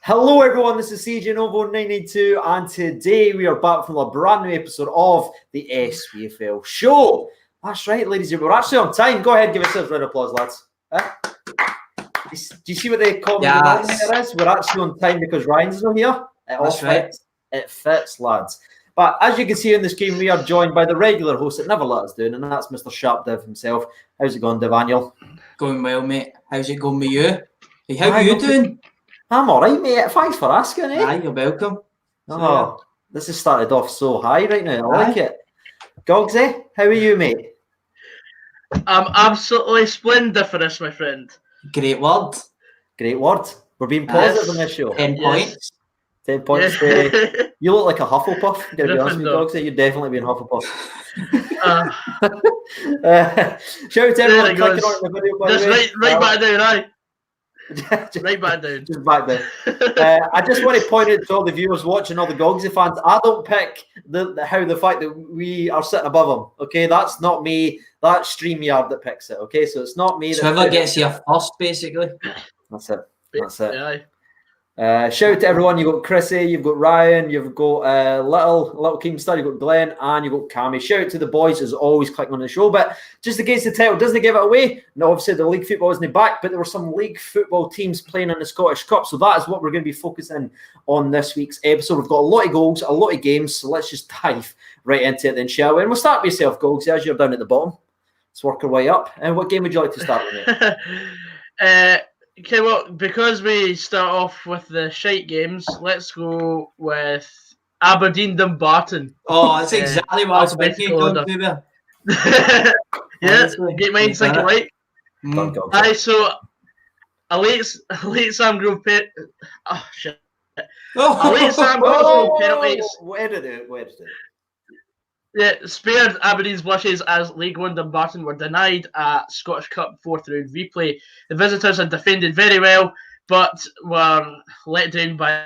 Hello everyone, this is CJ Novo 992 and today we are back from a brand new episode of the Spfl show. That's right, ladies and gentlemen, we're actually on time. Go ahead, give us a round of applause, lads. Do you see what the common denominator is? We're actually on time because Ryan's not here. That's right. It fits, lads. But as you can see in the screen, we are joined by the regular host that never let us down, and that's Mr. Sharpdiv himself. How's it going, Daniel? Going well, mate. How's it going with you? Hey, how are you doing? I'm all right, mate. Thanks for asking, eh? Aye, you're welcome. This has started off so high right now. I like it. Gogsy, how are you, mate? I'm absolutely splendiferous, my friend. Great word. Great word. We're being positive on this show. 10 points. 10 points. You look like a Hufflepuff. Gonna be honest with you, Gogsy. You're definitely being Hufflepuff. Shout out to everyone clicking on the video. Just right back down, aye. Right back down. Just back down. I just want to point out to all the viewers watching, all the Gogsy fans, I don't pick the fact that we are sitting above them. Okay, that's not me. That's StreamYard that picks it. Okay, so it's not me. So whoever gets here first, basically. That's it. That's it. Yeah. Shout out to everyone. You've got Chrissy, you've got Ryan, you've got Little Keemstar, you've got Glenn, and you've got Cammy. Shout out to the boys as always clicking on the show. But just in case the title doesn't give it away, no, obviously the league football isn't back, but there were some league football teams playing in the Scottish Cup. So that is what we're going to be focusing on this week's episode. We've got a lot of goals, a lot of games. So let's just dive right into it then, shall we? And we'll start with yourself, Gogs, as you're down at the bottom. Let's work our way up. And what game would you like to start with, mate? Okay, well, because we start off with the shite games, let's go with Aberdeen Dumbarton. Oh, that's exactly what I was thinking. Yeah, get mine think alike. Aye, so a late Sam Grove Oh shit! A late Sam Grove penalties. Where did it? Yeah, spared Aberdeen's blushes as League One Dumbarton were denied a Scottish Cup fourth round replay. The visitors had defended very well, but were let down by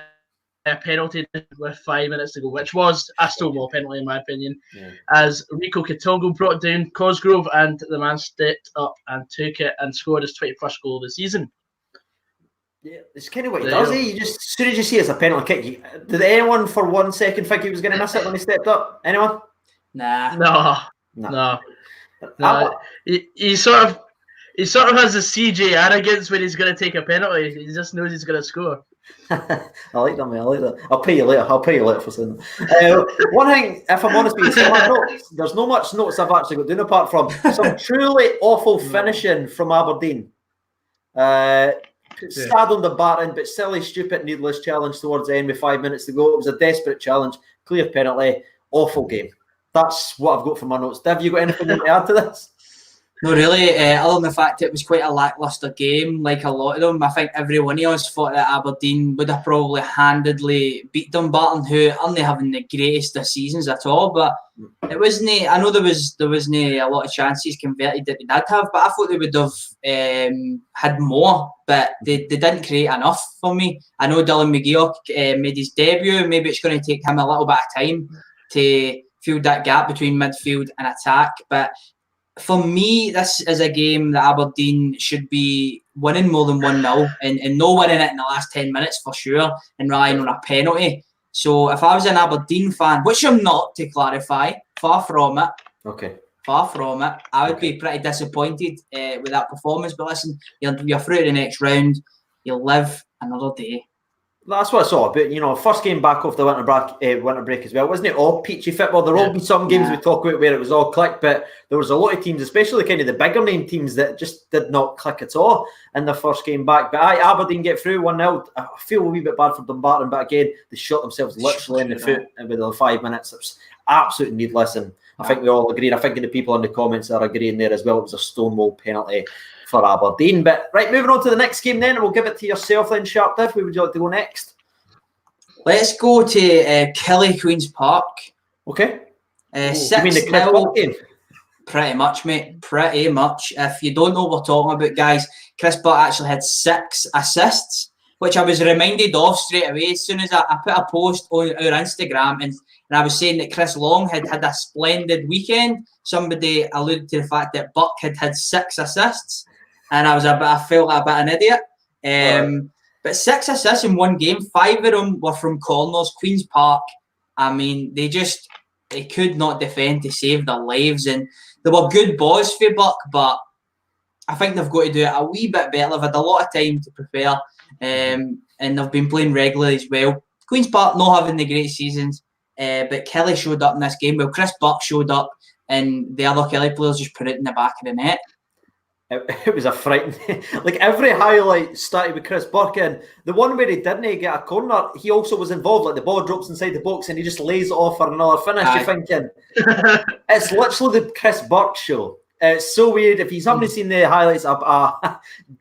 a penalty with 5 minutes to go, which was a Stonewall penalty in my opinion, as Rico Katongo brought down Cosgrove and the man stepped up and took it and scored his 21st goal of the season. Yeah, it's kind of what he does. You just, as soon as you see it's a penalty kick, did anyone for 1 second think he was going to miss it when he stepped up? Anyone? Nah. No. He sort of has the CJ arrogance when he's going to take a penalty. He just knows he's going to score. I like that, man. I like that. I'll pay you later for saying that. One thing, if I'm honest with you, there's no much notes I've actually got doing apart from some truly awful finishing from Aberdeen. Sad on the batting, but silly, stupid, needless challenge towards the end with 5 minutes to go. It was a desperate challenge, clear penalty, awful game. That's what I've got for my notes. Have you got anything to add to this? No, really. Other than the fact it was quite a lacklustre game, like a lot of them. I think every one of us thought that Aberdeen would have probably handedly beat Dumbarton, who aren't having the greatest of seasons at all. But it wasn't. I know there wasn't a lot of chances converted that they did have, but I thought they would have had more. But they didn't create enough for me. I know Dylan McGeoch made his debut. Maybe it's going to take him a little bit of time to fill that gap between midfield and attack. But for me, this is a game that Aberdeen should be winning more than 1-0 and no winning it in the last 10 minutes for sure and relying on a penalty. So if I was an Aberdeen fan, which I'm not, to clarify, far from it. Okay. Far from it. I would be pretty disappointed with that performance. But listen, you're through to the next round. You'll live another day. That's what I saw. But, first game back off the winter break as well. Wasn't it all peachy football? There will be some games we talk about where it was all click, but there was a lot of teams, especially kind of the bigger name teams, that just did not click at all in the first game back. But Aberdeen get through 1-0. I feel a wee bit bad for Dumbarton, but again, they shot themselves literally in the foot with the 5 minutes. It was absolutely needless, and I think we all agree. I think the people in the comments are agreeing there as well. It was a Stonewall penalty for Aberdeen. But right, moving on to the next game then, and we'll give it to yourself then, Sharpdiv. Where would you like to go next? Let's go to Killie Queen's Park. Okay. 6-0. You mean the Chris Butt game? Pretty much, mate. Pretty much. If you don't know what we're talking about, guys, Chris Butt actually had 6 assists, which I was reminded of straight away as soon as I put a post on our Instagram and I was saying that Chris Long had a splendid weekend. Somebody alluded to the fact that Buck had 6 assists, and I felt a bit of an idiot. But 6 assists in one game, 5 of them were from corners, Queen's Park. I mean, they could not defend to save their lives, and they were good balls for Buck, but I think they've got to do it a wee bit better. They've had a lot of time to prepare, and they've been playing regularly as well. Queen's Park not having the great seasons, but Kelly showed up in this game. Well, Chris Buck showed up, and the other Kelly players just put it in the back of the net. It was a frightening. Like every highlight started with Chris Buck, and the one where he didn't get a corner, he also was involved. Like the ball drops inside the box, and he just lays it off for another finish. You're thinking it's literally the Chris Buck show. It's so weird. If you haven't seen the highlights,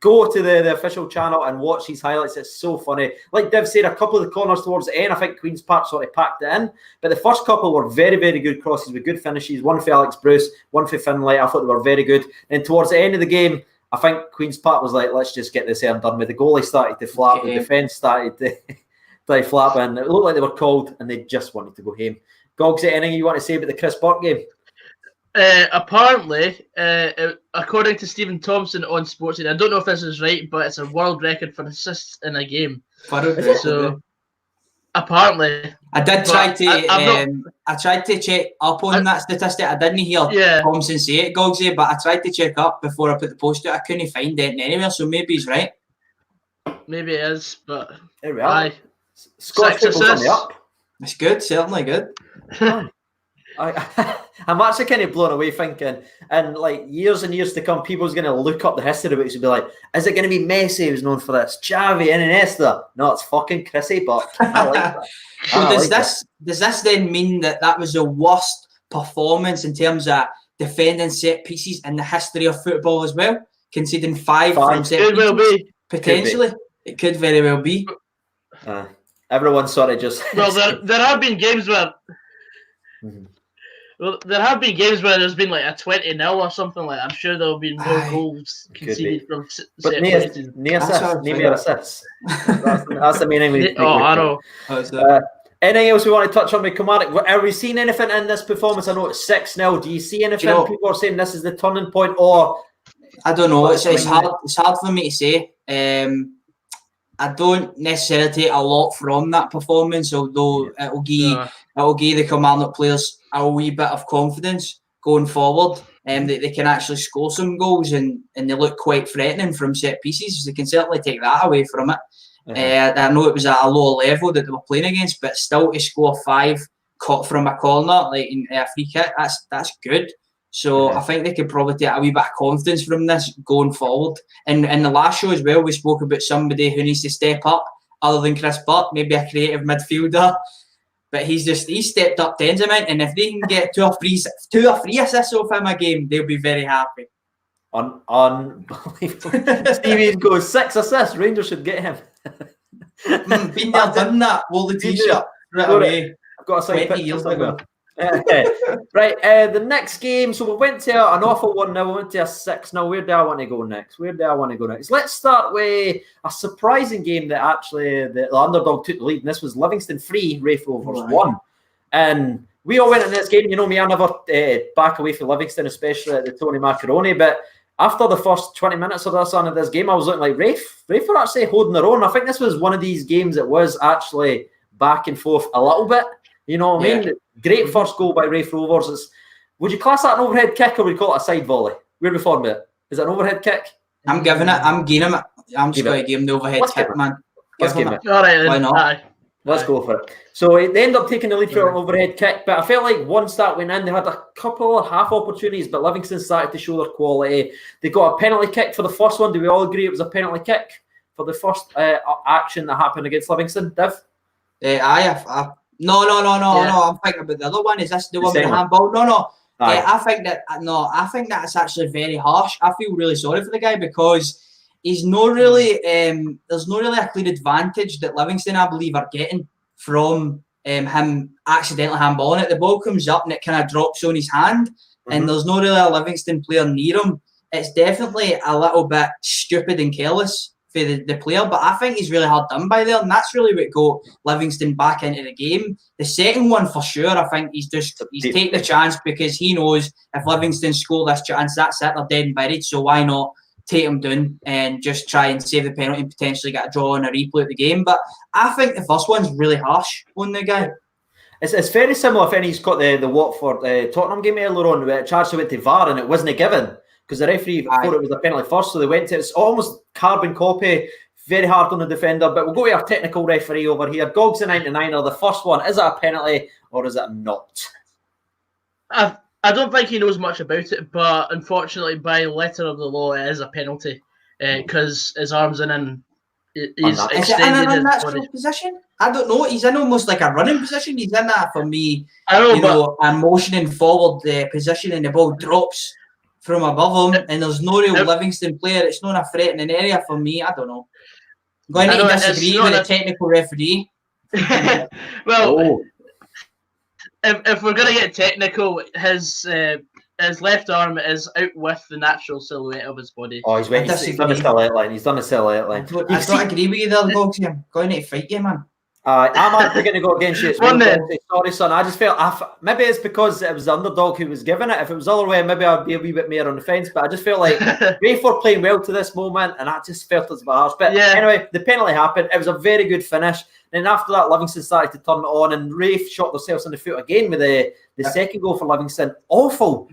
go to the official channel and watch these highlights. It's so funny. Like Div said, a couple of the corners towards the end, I think Queen's Park sort of packed it in. But the first couple were very, very good crosses with good finishes. One for Alex Bruce, one for Finlay. I thought they were very good. And towards the end of the game, I think Queen's Park was like, let's just get this here and done with. The goalie started to flap. The defence started to flap. And it looked like they were called and they just wanted to go home. Gogs, anything you want to say about the Chris Buck game? Apparently, according to Stephen Thompson on Sportsnet, I don't know if this is right, but it's a world record for assists in a game. So apparently, I did try to. I tried to check up on that statistic. I didn't hear Thompson say it, Gogsy, but I tried to check up before I put the post out. I couldn't find it anywhere, so maybe he's right. Maybe it is, but there we are. Scottish football's on the up. It's good, certainly good. I'm actually kind of blown away thinking, and like years and years to come, people's going to look up the history books and be like, is it going to be Messi who's known for this? Xavi and Iniesta? No, it's fucking Chrissy Buck. I like that. So does this then mean that was the worst performance in terms of defending set pieces in the history of football as well? Conceding 5 from set pieces? Well be. Potentially. It could very well be. Everyone sort of just... Well, there have been games where... Mm-hmm. Well, there have been games where there's been like a 20-0 or something like that. I'm sure there'll be more goals conceded from set pieces. Near assists. That's the main thing. I know. Anything else we want to touch on with Kilmarnock? Are we seeing anything in this performance? I know it's 6-0. Do you see anything? People are saying this is the turning point, or I don't know. It's hard for me to say. I don't necessarily take a lot from that performance, although it'll give the Kilmarnock players a wee bit of confidence going forward. They can actually score some goals and they look quite threatening from set pieces. They can certainly take that away from it. I know it was at a lower level that they were playing against, but still to score 5 caught from a corner, like in a free kick, that's good. So I think they could probably take a wee bit of confidence from this going forward. And in the last show as well, we spoke about somebody who needs to step up other than Chris Buck, maybe a creative midfielder. But he's stepped up tens amount, and if they can get 2 or 3 assists off him a game, they'll be very happy. Unbelievable. Stevie goes 6 assists. Rangers should get him. Been there, done that. Wore the t-shirt right away. I've got a signed picture somewhere. Right, the next game. So we went to an awful 1-0. We went to a 6-0. Where do I want to go next? Let's start with a surprising game that actually the underdog took the lead. And this was Livingston 3, Raith Rovers 1. And we all went in this game. You know me, I never back away from Livingston, especially at the Tony Macaroni. But after the first 20 minutes of this game, I was looking like Raith were actually holding their own. I think this was one of these games that was actually back and forth a little bit. You know what I mean? Great first goal by Raith Rovers. Would you class that an overhead kick, or would you call it a side volley? Where are we forming it? Is it an overhead kick? I'm giving it. I'm giving it. I'm just going to give him the overhead kick, man. Let's give it. All right, then. Why not? Let's go for it. So they ended up taking the lead for an overhead kick, but I felt like once that went in, they had a couple of half opportunities, but Livingston started to show their quality. They got a penalty kick for the first one. Do we all agree it was a penalty kick for the first action that happened against Livingston, Div? No. I'm thinking about the other one. Is this the one with the handball? No. I think that's actually very harsh. I feel really sorry for the guy because he's not really. There's not really a clear advantage that Livingston, I believe, are getting from him accidentally handballing it. The ball comes up and it kind of drops on his hand, and there's not really a Livingston player near him. It's definitely a little bit stupid and careless for the player, but I think he's really hard done by there, and that's really what got Livingston back into the game. The second one, for sure, I think he's take the chance because he knows if Livingston score this chance, that's it, they're dead and buried, so why not take him down and just try and save the penalty and potentially get a draw and a replay of the game. But I think the first one's really harsh on the guy. It's very similar if he's got the Watford Tottenham game earlier on, where it actually went to VAR and it wasn't given because the referee thought it was a penalty first, so they went to it's almost carbon copy, very hard on the defender. But we'll go to our technical referee over here. Gogs the 99er, the first one, is it a penalty or is it not? I don't think he knows much about it, but unfortunately, by letter of the law, it is a penalty because his arms in and he's extended is it in an his unnatural body. position? I don't know. He's in almost like a running position. He's in that, for me, I know, a motioning forward position, and the ball drops from above him, and there's no real Livingston player. It's not a threatening area for me. I don't know. I'm going to disagree with the technical referee. Well, if we're going to get technical, his left arm is out with the natural silhouette of his body. Oh, he's done the silhouette line. He's done the silhouette line. I don't agree with you there, Gogs. I'm going to fight you, man. I'm actually going to go against you. It's sorry, son. I just felt maybe it's because it was the underdog who was giving it. If it was the other way, maybe I'd be a wee bit more on the fence. But I just felt like Rafe were playing well to this moment, and I just felt it was a bit harsh. But anyway, the penalty happened. It was a very good finish. And after that, Livingston started to turn it on, and Rafe shot themselves in the foot again with the second goal for Livingston. Awful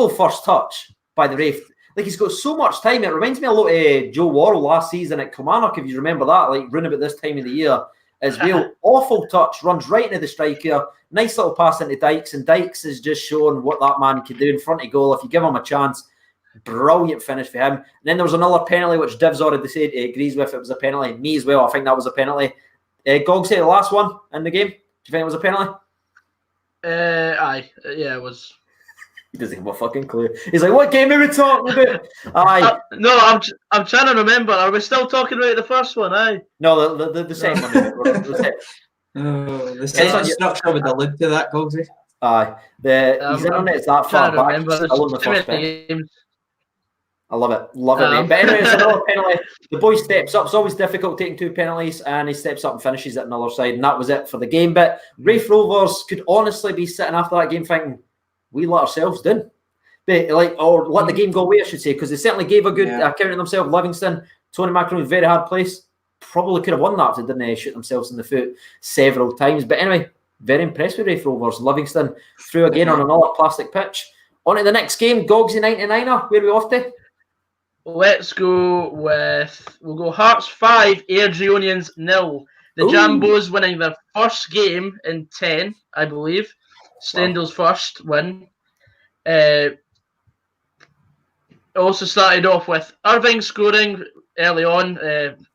first touch by the Rafe. Like, he's got so much time. It reminds me a lot of Joe Worrell last season at Kilmarnock, if you remember that, like round about this time of the year as well. Awful touch, runs right into the striker. Nice little pass into Dykes, and Dykes is just showing what that man can do in front of goal if you give him a chance. Brilliant finish for him. And then there was another penalty, which Div's already said he agrees with. It was a penalty. Me as well. I think that was a penalty. Gog said the last one in the game. Do you think it was a penalty? Aye. Yeah, it was. He doesn't have a fucking clue. He's like, what game are we talking about? Aye. No, I'm trying to remember. Are we still talking about the first one? Aye. No, the second one. The second structure would allude to that, Gogsy. Aye. His internet's that far back. Still on the first bit. I love it, mate. But anyway, it's another penalty. The boy steps up. It's always difficult taking two penalties, and he steps up and finishes it another side, and that was it for the game. But Rafe Rovers could honestly be sitting after that game thinking, we let ourselves down. Or let the game go away, I should say, because they certainly gave a good account of themselves. Livingston, Tony Macaroni, very hard place. Probably could have won that if they didn't shoot themselves in the foot several times. But anyway, very impressed with Rafe Rovers. Livingston through again on another plastic pitch. On to the next game, Gogsy 99er. Where are we off to? Let's go we'll go Hearts 5, Airdrieonians 0. The Jambos winning their first game in 10, I believe. Stendel's first win. Also started off with Irving scoring early on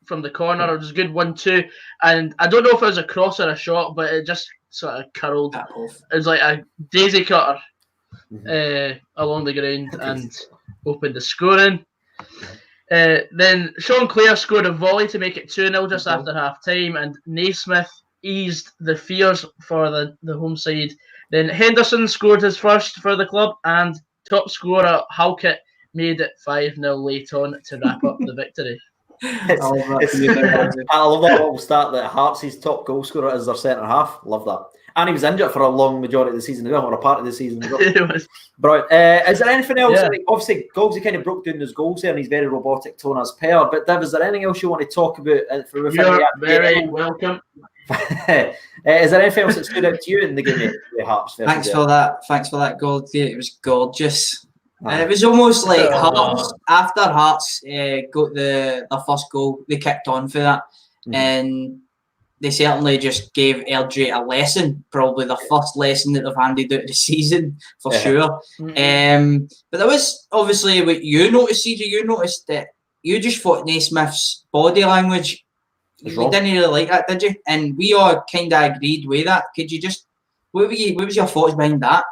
from the corner. It was a good 1-2. And I don't know if it was a cross or a shot, but it just sort of curled. It was like a daisy cutter along the ground and opened the scoring. Then Sean Clare scored a volley to make it 2-0 just after half time, and Naismith eased the fears for the home side. Then Henderson scored his first for the club, and top scorer Halkett made it 5-0 late on to wrap up the victory. I love that little start that Hearts' top goal scorer is their centre half. Love that. And he was injured for a long majority of the season as well, or a part of the season as well. Brilliant. Is there anything else? Yeah. Like, obviously, Gogsy kind of broke down his goals there, and he's very robotic tone as per. But Div, is there anything else you want to talk about? You're very welcome. Is there anything else that stood out to you in the game with Hearts? Thanks for that, Gogsy. It was gorgeous. It was almost like Hearts, after Hearts got their first goal, they kicked on for that. And they certainly just gave Airdrie a lesson, probably the first lesson that they've handed out of the season, for sure. But there was, obviously, what you noticed, CJ, you noticed that you just thought Naismith's body language, you didn't really like that, did you? And we all kind of agreed with that. Could you just, what was your thoughts behind that?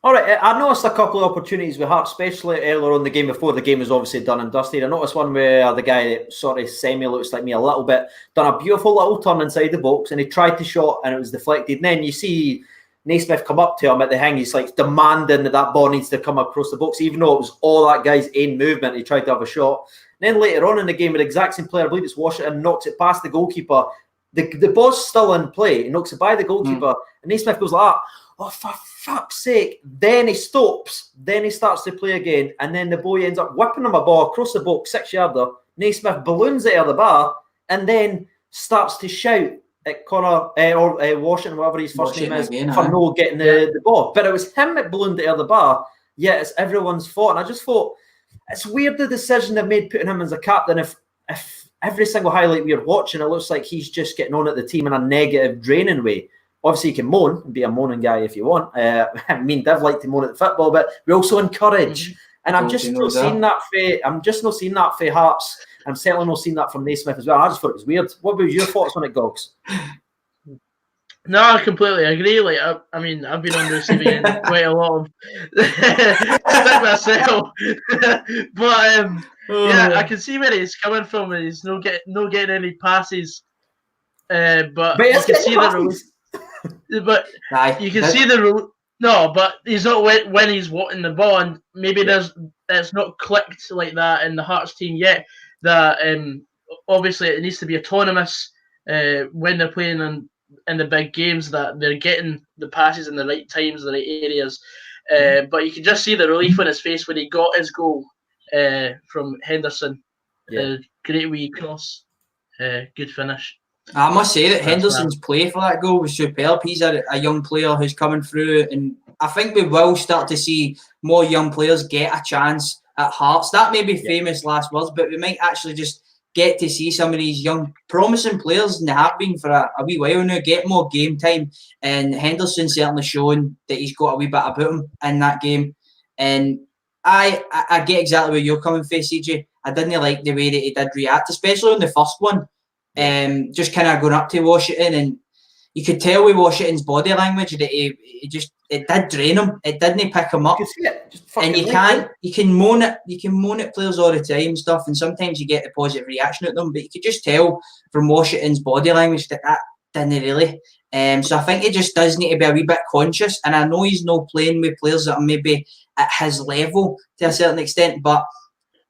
All right, I noticed a couple of opportunities with Hearts, especially earlier on in the game before the game was obviously done and dusted. I noticed one where the guy, semi looks like me a little bit, done a beautiful little turn inside the box, and he tried to shot and it was deflected. And then you see Naismith come up to him at the hang. He's like demanding that ball needs to come across the box, even though it was all that guy's aim movement. He tried to have a shot. And then later on in the game, the exact same player, I believe it's Washington, knocks it past the goalkeeper. The ball's still in play. He knocks it by the goalkeeper, and Naismith goes like that. oh, for fuck's sake. Then he stops. Then he starts to play again. And then the boy ends up whipping him a ball across the box, 6-yarder. Naismith balloons it out of the bar and then starts to shout at Connor or Washington, whatever his first name is, for no getting the ball. But it was him that ballooned it out of the bar. Yeah, it's everyone's fault. And I just thought, it's weird the decision they've made putting him as a captain if every single highlight we're watching, it looks like he's just getting on at the team in a negative, draining way. Obviously, you can moan and be a moaning guy if you want. I mean, Div like to moan at the football, but we also encourage. And I'm just not seeing that for Hearts. I'm certainly not seeing that from Naismith as well. I just thought it was weird. What about your thoughts on it, Gogs? No, I completely agree. Like, I mean, I've been on the receiving end quite a lot of myself, but yeah, I can see where he's coming from. And he's no getting any passes, but you can see but you can see the no, but he's not when he's wanting the ball, and maybe it's not clicked like that in the Hearts team yet. That obviously it needs to be autonomous when they're playing in the big games, that they're getting the passes in the right times, the right areas. But you can just see the relief on his face when he got his goal from Henderson. Great wee cross, good finish. I must say that Henderson's play for that goal was superb. He's a young player who's coming through, and I think we will start to see more young players get a chance at Hearts. That may be famous last words, but we might actually just get to see some of these young, promising players, and they have been for a wee while now, get more game time. And Henderson's certainly shown that he's got a wee bit about him in that game. And I get exactly where you're coming from, CJ. I didn't like the way that he did react, especially on the first one. Just kind of going up to Washington, and you could tell with Washington's body language that it did drain him. It didn't pick him up. And you can moan at players all the time and stuff, and sometimes you get a positive reaction at them, but you could just tell from Washington's body language that didn't really. So I think it just does need to be a wee bit conscious, and I know he's not playing with players that are maybe at his level to a certain extent, but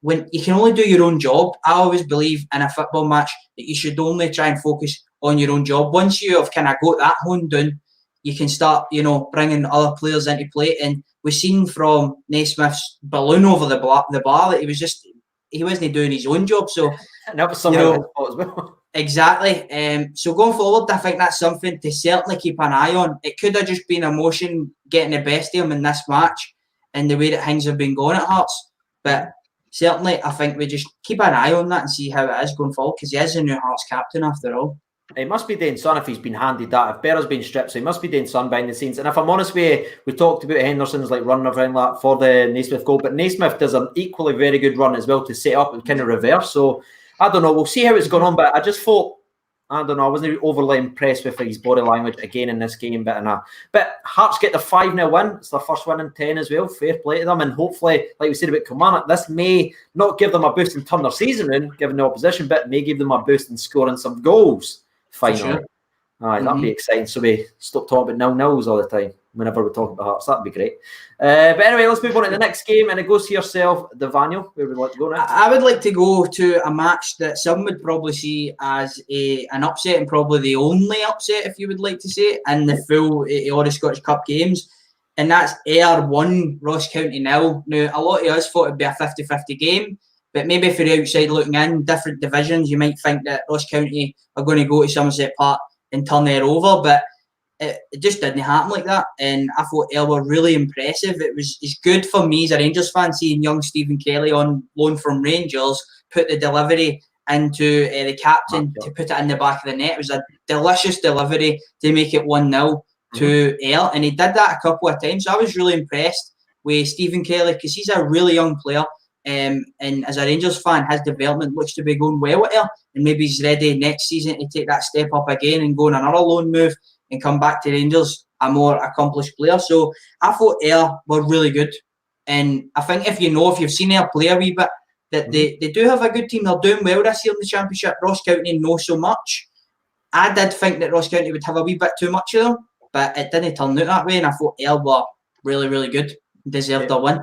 when you can only do your own job, I always believe in a football match that you should only try and focus on your own job. Once you have kind of got that honed down, you can start, bringing other players into play. And we've seen from Naismith's balloon over the bar that he wasn't doing his own job. So and that was something his fault as well. Exactly. So going forward, I think that's something to certainly keep an eye on. It could have just been emotion getting the best of him in this match and the way that things have been going at Hearts. But certainly, I think we just keep an eye on that and see how it is going forward, because he is a new Hearts captain after all. He must be doing son if he's been handed that. If Berra's been stripped, so he must be doing son behind the scenes. And if I'm honest with you, we talked about Henderson's running around that for the Naismith goal, but Naismith does an equally very good run as well to set up and kind of reverse. So I don't know. We'll see how it's going on, but I just thought, I don't know, I wasn't overly impressed with his body language again in this game. But Hearts get the 5-0 win. It's their first win in 10 as well. Fair play to them. And hopefully, like we said about Kilmarnock, this may not give them a boost and turn their season around, given the opposition, but may give them a boost in scoring some goals finally. Sure. That'd be exciting. So we stop talking about 0-0s all the time whenever we're talking about Hearts. That'd be great. But anyway, let's move on to the next game, and it goes to yourself, Daniel. Where would you like to go next? I would like to go to a match that some would probably see as an upset, and probably the only upset, if you would like to say, in the full all the Scottish Cup games, and that's Ayr 1, Ross County 0. Now, a lot of us thought it'd be a 50-50 game, but maybe for the outside looking in, different divisions, you might think that Ross County are going to go to Somerset Park and turn Ayr over, but it just didn't happen like that. And I thought Ayr were really impressive. It's good for me as a Rangers fan seeing young Stephen Kelly on loan from Rangers put the delivery into the captain to put it in the back of the net. It was a delicious delivery to make it 1-0 to Ayr, and he did that a couple of times. So I was really impressed with Stephen Kelly, because he's a really young player. And as a Rangers fan, his development looks to be going well at Ayr, and maybe he's ready next season to take that step up again and go on another loan move and come back to Rangers, a more accomplished player. So I thought Ayr were really good, and I think if you've seen Ayr play a wee bit, that they do have a good team. They're doing well this year in the Championship. Ross County not so much. I did think that Ross County would have a wee bit too much of them, but it didn't turn out that way, and I thought Ayr were really, really good, deserved a win.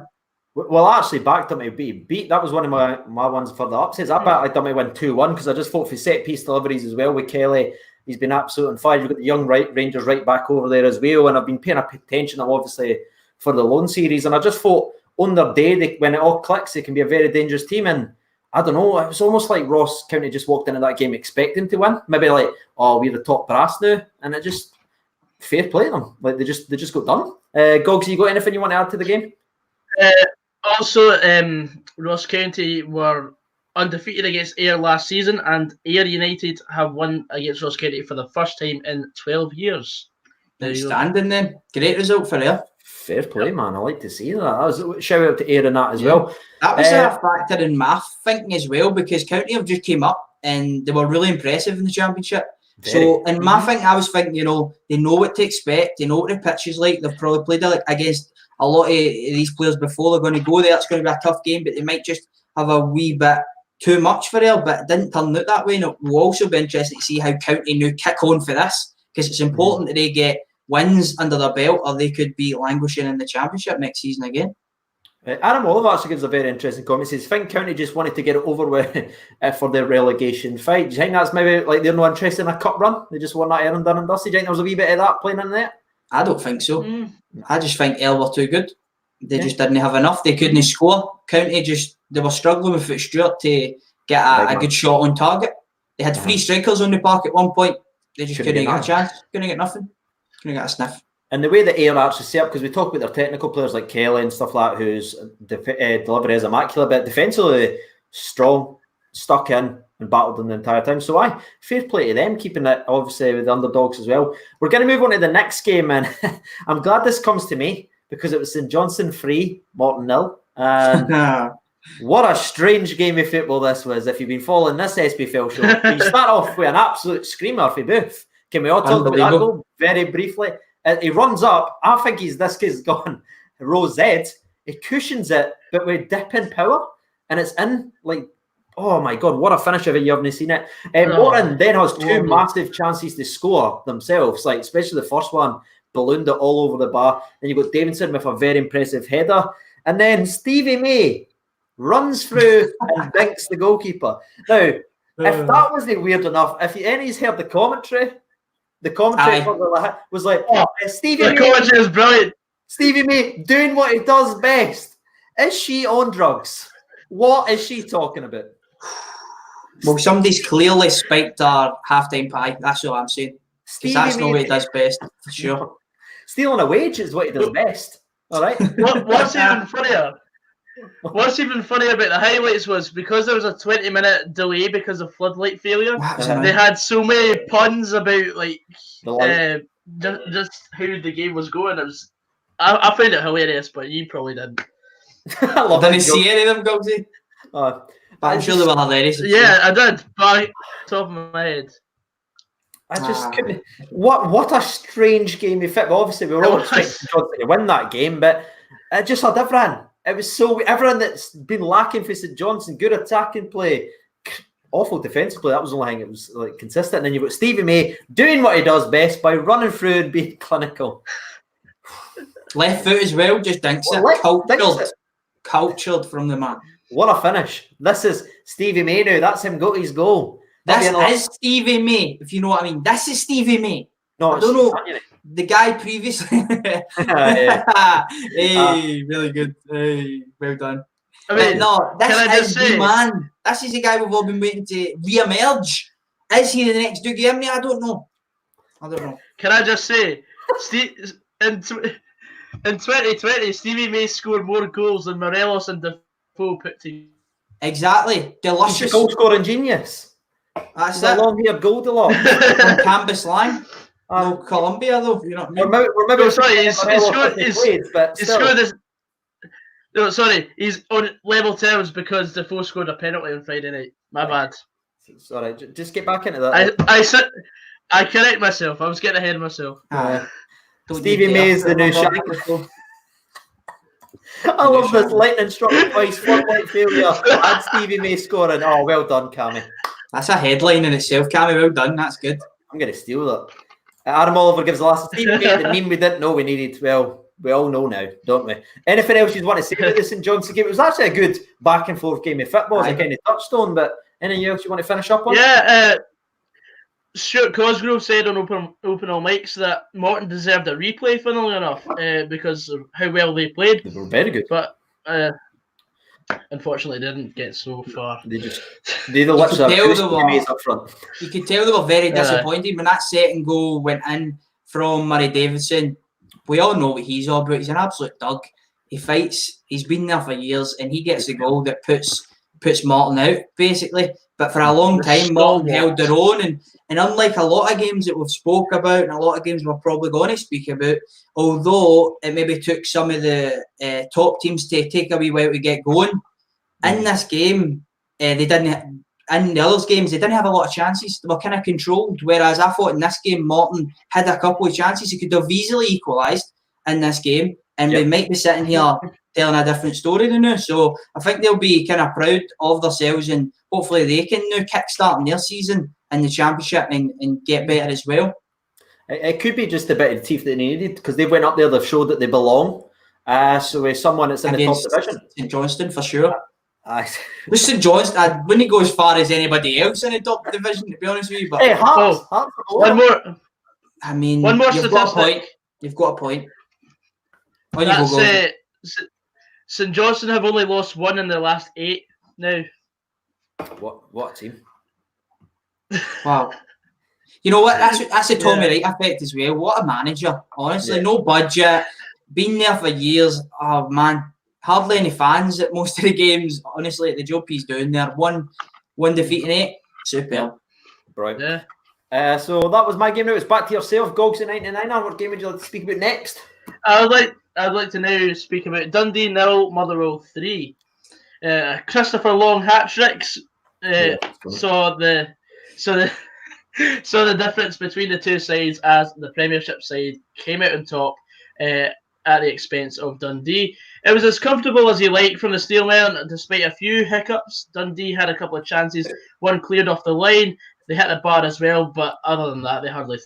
Well, I actually backed them to be beat. That was one of my ones for the upsets. I backed them to win 2-1, because I just thought for set piece deliveries as well with Kelly He's been absolute on fire. You've got the young Rangers right back over there as well, and I've been paying attention to them, obviously, for the loan series, and I just thought on their day, when it all clicks, they can be a very dangerous team. And I don't know, it was almost like Ross County just walked into that game expecting to win. Maybe like, oh, we're the top brass now, and it just fair play to them. Like they just got done. Gogs, you got anything you want to add to the game? Also, Ross County were undefeated against Ayr last season, and Ayr United have won against Ross County for the first time in 12 years. Outstanding then. Great result for Ayr. Fair play, man. I like to see that. Shout out to Ayr and that as well. That was a factor in my thinking as well, because County have just came up and they were really impressive in the championship. So in my thinking, I was thinking, they know what to expect, they know what the pitch is like. They've probably played against a lot of these players before. They're going to go there. It's going to be a tough game, but they might just have a wee bit too much for Ayr, but it didn't turn out that way. And it will also be interesting to see how County now kick on for this, because it's important that they get wins under their belt, or they could be languishing in the championship next season again. Adam Oliver actually gives a very interesting comment. He says, I think County just wanted to get it over with for their relegation fight. Do you think that's maybe like they're not interested in a cup run? They just want that Ayr done and dusted? Do you think there was a wee bit of that playing in there? I don't think so. I just think Ayr were too good. They just didn't have enough. They couldn't score. County they were struggling with Fitzstewart to get a good shot on target. They had 3 strikers on the park at one point. They just couldn't get a chance. Couldn't get nothing. Couldn't get a sniff. And the way that Ayr actually set up, because we talk about their technical players like Kelly and stuff like that, whose delivery is immaculate, but defensively strong, stuck in and battled them the entire time. So fair play to them, keeping it obviously with the underdogs as well. We're going to move on to the next game, and I'm glad this comes to me because it was St Johnstone 3, Morton 0. And what a strange game of football this was. If you've been following this Spfl show, you start off with an absolute screamer for Booth. Can we all talk about that goal very briefly? He runs up. I think this kid's gone rosette. He cushions it, but with dipping power, and it's in like, oh my god, what a finish if you haven't seen it. Morton then has 2 massive chances to score themselves, like especially the first one, ballooned it all over the bar. Then you've got Davidson with a very impressive header, and then Stevie May runs through and dinks the goalkeeper. Now, if that wasn't weird enough, if any's heard the commentary was like, Stevie May. The commentary is brilliant. Stevie May doing what he does best. Is she on drugs? What is she talking about? Well, somebody's clearly spiked our halftime pie. That's all I'm saying. Because that's not what he does best, for sure. Stealing a wage is what he does best. All right. What's even funnier? What's even funny about the highlights was because there was a 20-minute delay because of floodlight failure. They had so many puns about just how the game was going. I found it hilarious, but you probably didn't. I didn't see any of them, Gogsy. But I'm sure they were hilarious. Yeah, I did. By top of my head. I just couldn't. What a strange game of football. Obviously, we were all expecting to win that game, but it just had everything. It was everyone that's been lacking for St Johnstone, good attacking play, awful defensive play. That was the only thing. It was like consistent. And then you've got Stevie May doing what he does best by running through and being clinical. Left foot as well, just dinks it. Cultured from the man. What a finish. This is Stevie May now. That's him got his goal. This is Stevie May, if you know what I mean. This is Stevie May. No, I don't know. The guy previously. Hey, really good. Hey, well done. I mean, no, this is the man. This is the guy we've all been waiting to re-emerge. Is he the next Dougie Imrie? I don't know. Can I just say, in 2020, Stevie May scored more goals than Morelos and Defoe put together. Exactly. Delicious. He's a goal-scoring genius. That's a long-haired Goldilocks. From Canvas line. Colombia, though. You know what I mean? We're maybe sorry, he's scored this. No, sorry, he's on level terms because Defoe scored a penalty on Friday night. My bad. Sorry, just get back into that. I correct myself. I was getting ahead of myself. Stevie May is the new Shaq. I love this lightning struck twice, floodlight failure, and Stevie May scoring. Oh, well done, Cammy. That's a headline in itself, Cammy. Well done. That's good. I'm going to steal that. Adam Oliver gives the last Stevie May the meme we didn't know we needed. Well, we all know now, don't we? Anything else you want to say about this St Johnstone game? It was actually a good back and forth game of football, as I kind of touched on, but anything else you want to finish up on? Yeah, Stuart Cosgrove said on open all mics that Morton deserved a replay, funnily enough, because of how well they played. They were very good, but unfortunately didn't get so far. They the lips up front. You could tell they were very disappointed when that second goal went in from Murray Davidson. We all know what he's all about. He's an absolute dog. He fights. He's been there for years, and he gets the goal that puts Morton out, basically. But for a long time, Morton held their own, and unlike a lot of games that we've spoke about, and a lot of games we're probably going to speak about, although it maybe took some of the top teams to take a wee while to get going, in this game, they didn't. In the other games, they didn't have a lot of chances. They were kind of controlled. Whereas I thought in this game, Morton had a couple of chances. He could have easily equalised in this game, and we might be sitting here telling a different story than now. So I think they'll be kind of proud of themselves, and hopefully they can now kickstart their season in the Championship and get better as well. It could be just a bit of teeth that they needed, because they went up there, they've showed that they belong. So with someone that's in the top division. St Johnstone for sure. With St Johnstone, I wouldn't go as far as anybody else in the top division, to be honest with you. But hey, Hearts, one more. I mean, one more you've got a point. You've got a point. That's St Johnstone have only lost one in their last 8 now. What team? Wow. You know what? That's a Tommy Wright effect as well. What a manager. Honestly, no budget. Been there for years. Oh man, hardly any fans at most of the games. Honestly, the job he's doing there. One defeat in 8. Superb. Right. Yeah. So that was my game. Now it's back to yourself, Gogs at 99. What game would you like to speak about next? I'd like to now speak about Dundee 0, Motherwell 3. Christopher Long hat-tricks saw the difference between the two sides as the Premiership side came out on top at the expense of Dundee. It was as comfortable as you like from the Steelmen, despite a few hiccups. Dundee had a couple of chances, one cleared off the line. They hit the bar as well, but other than that, they hardly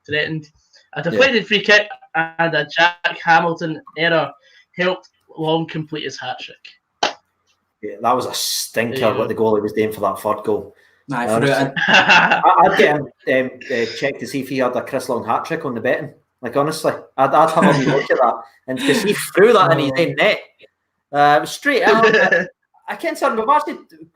threatened. A deflected free kick and a Jack Hamilton error helped Long complete his hat-trick. Yeah, that was a stinker what the goalie was doing for that third goal. I'd get him check to see if he had a Chris Long hat-trick on the betting. Like, honestly, I'd have a wee look at that. And because he threw that in his own net. It was straight out. I can't say,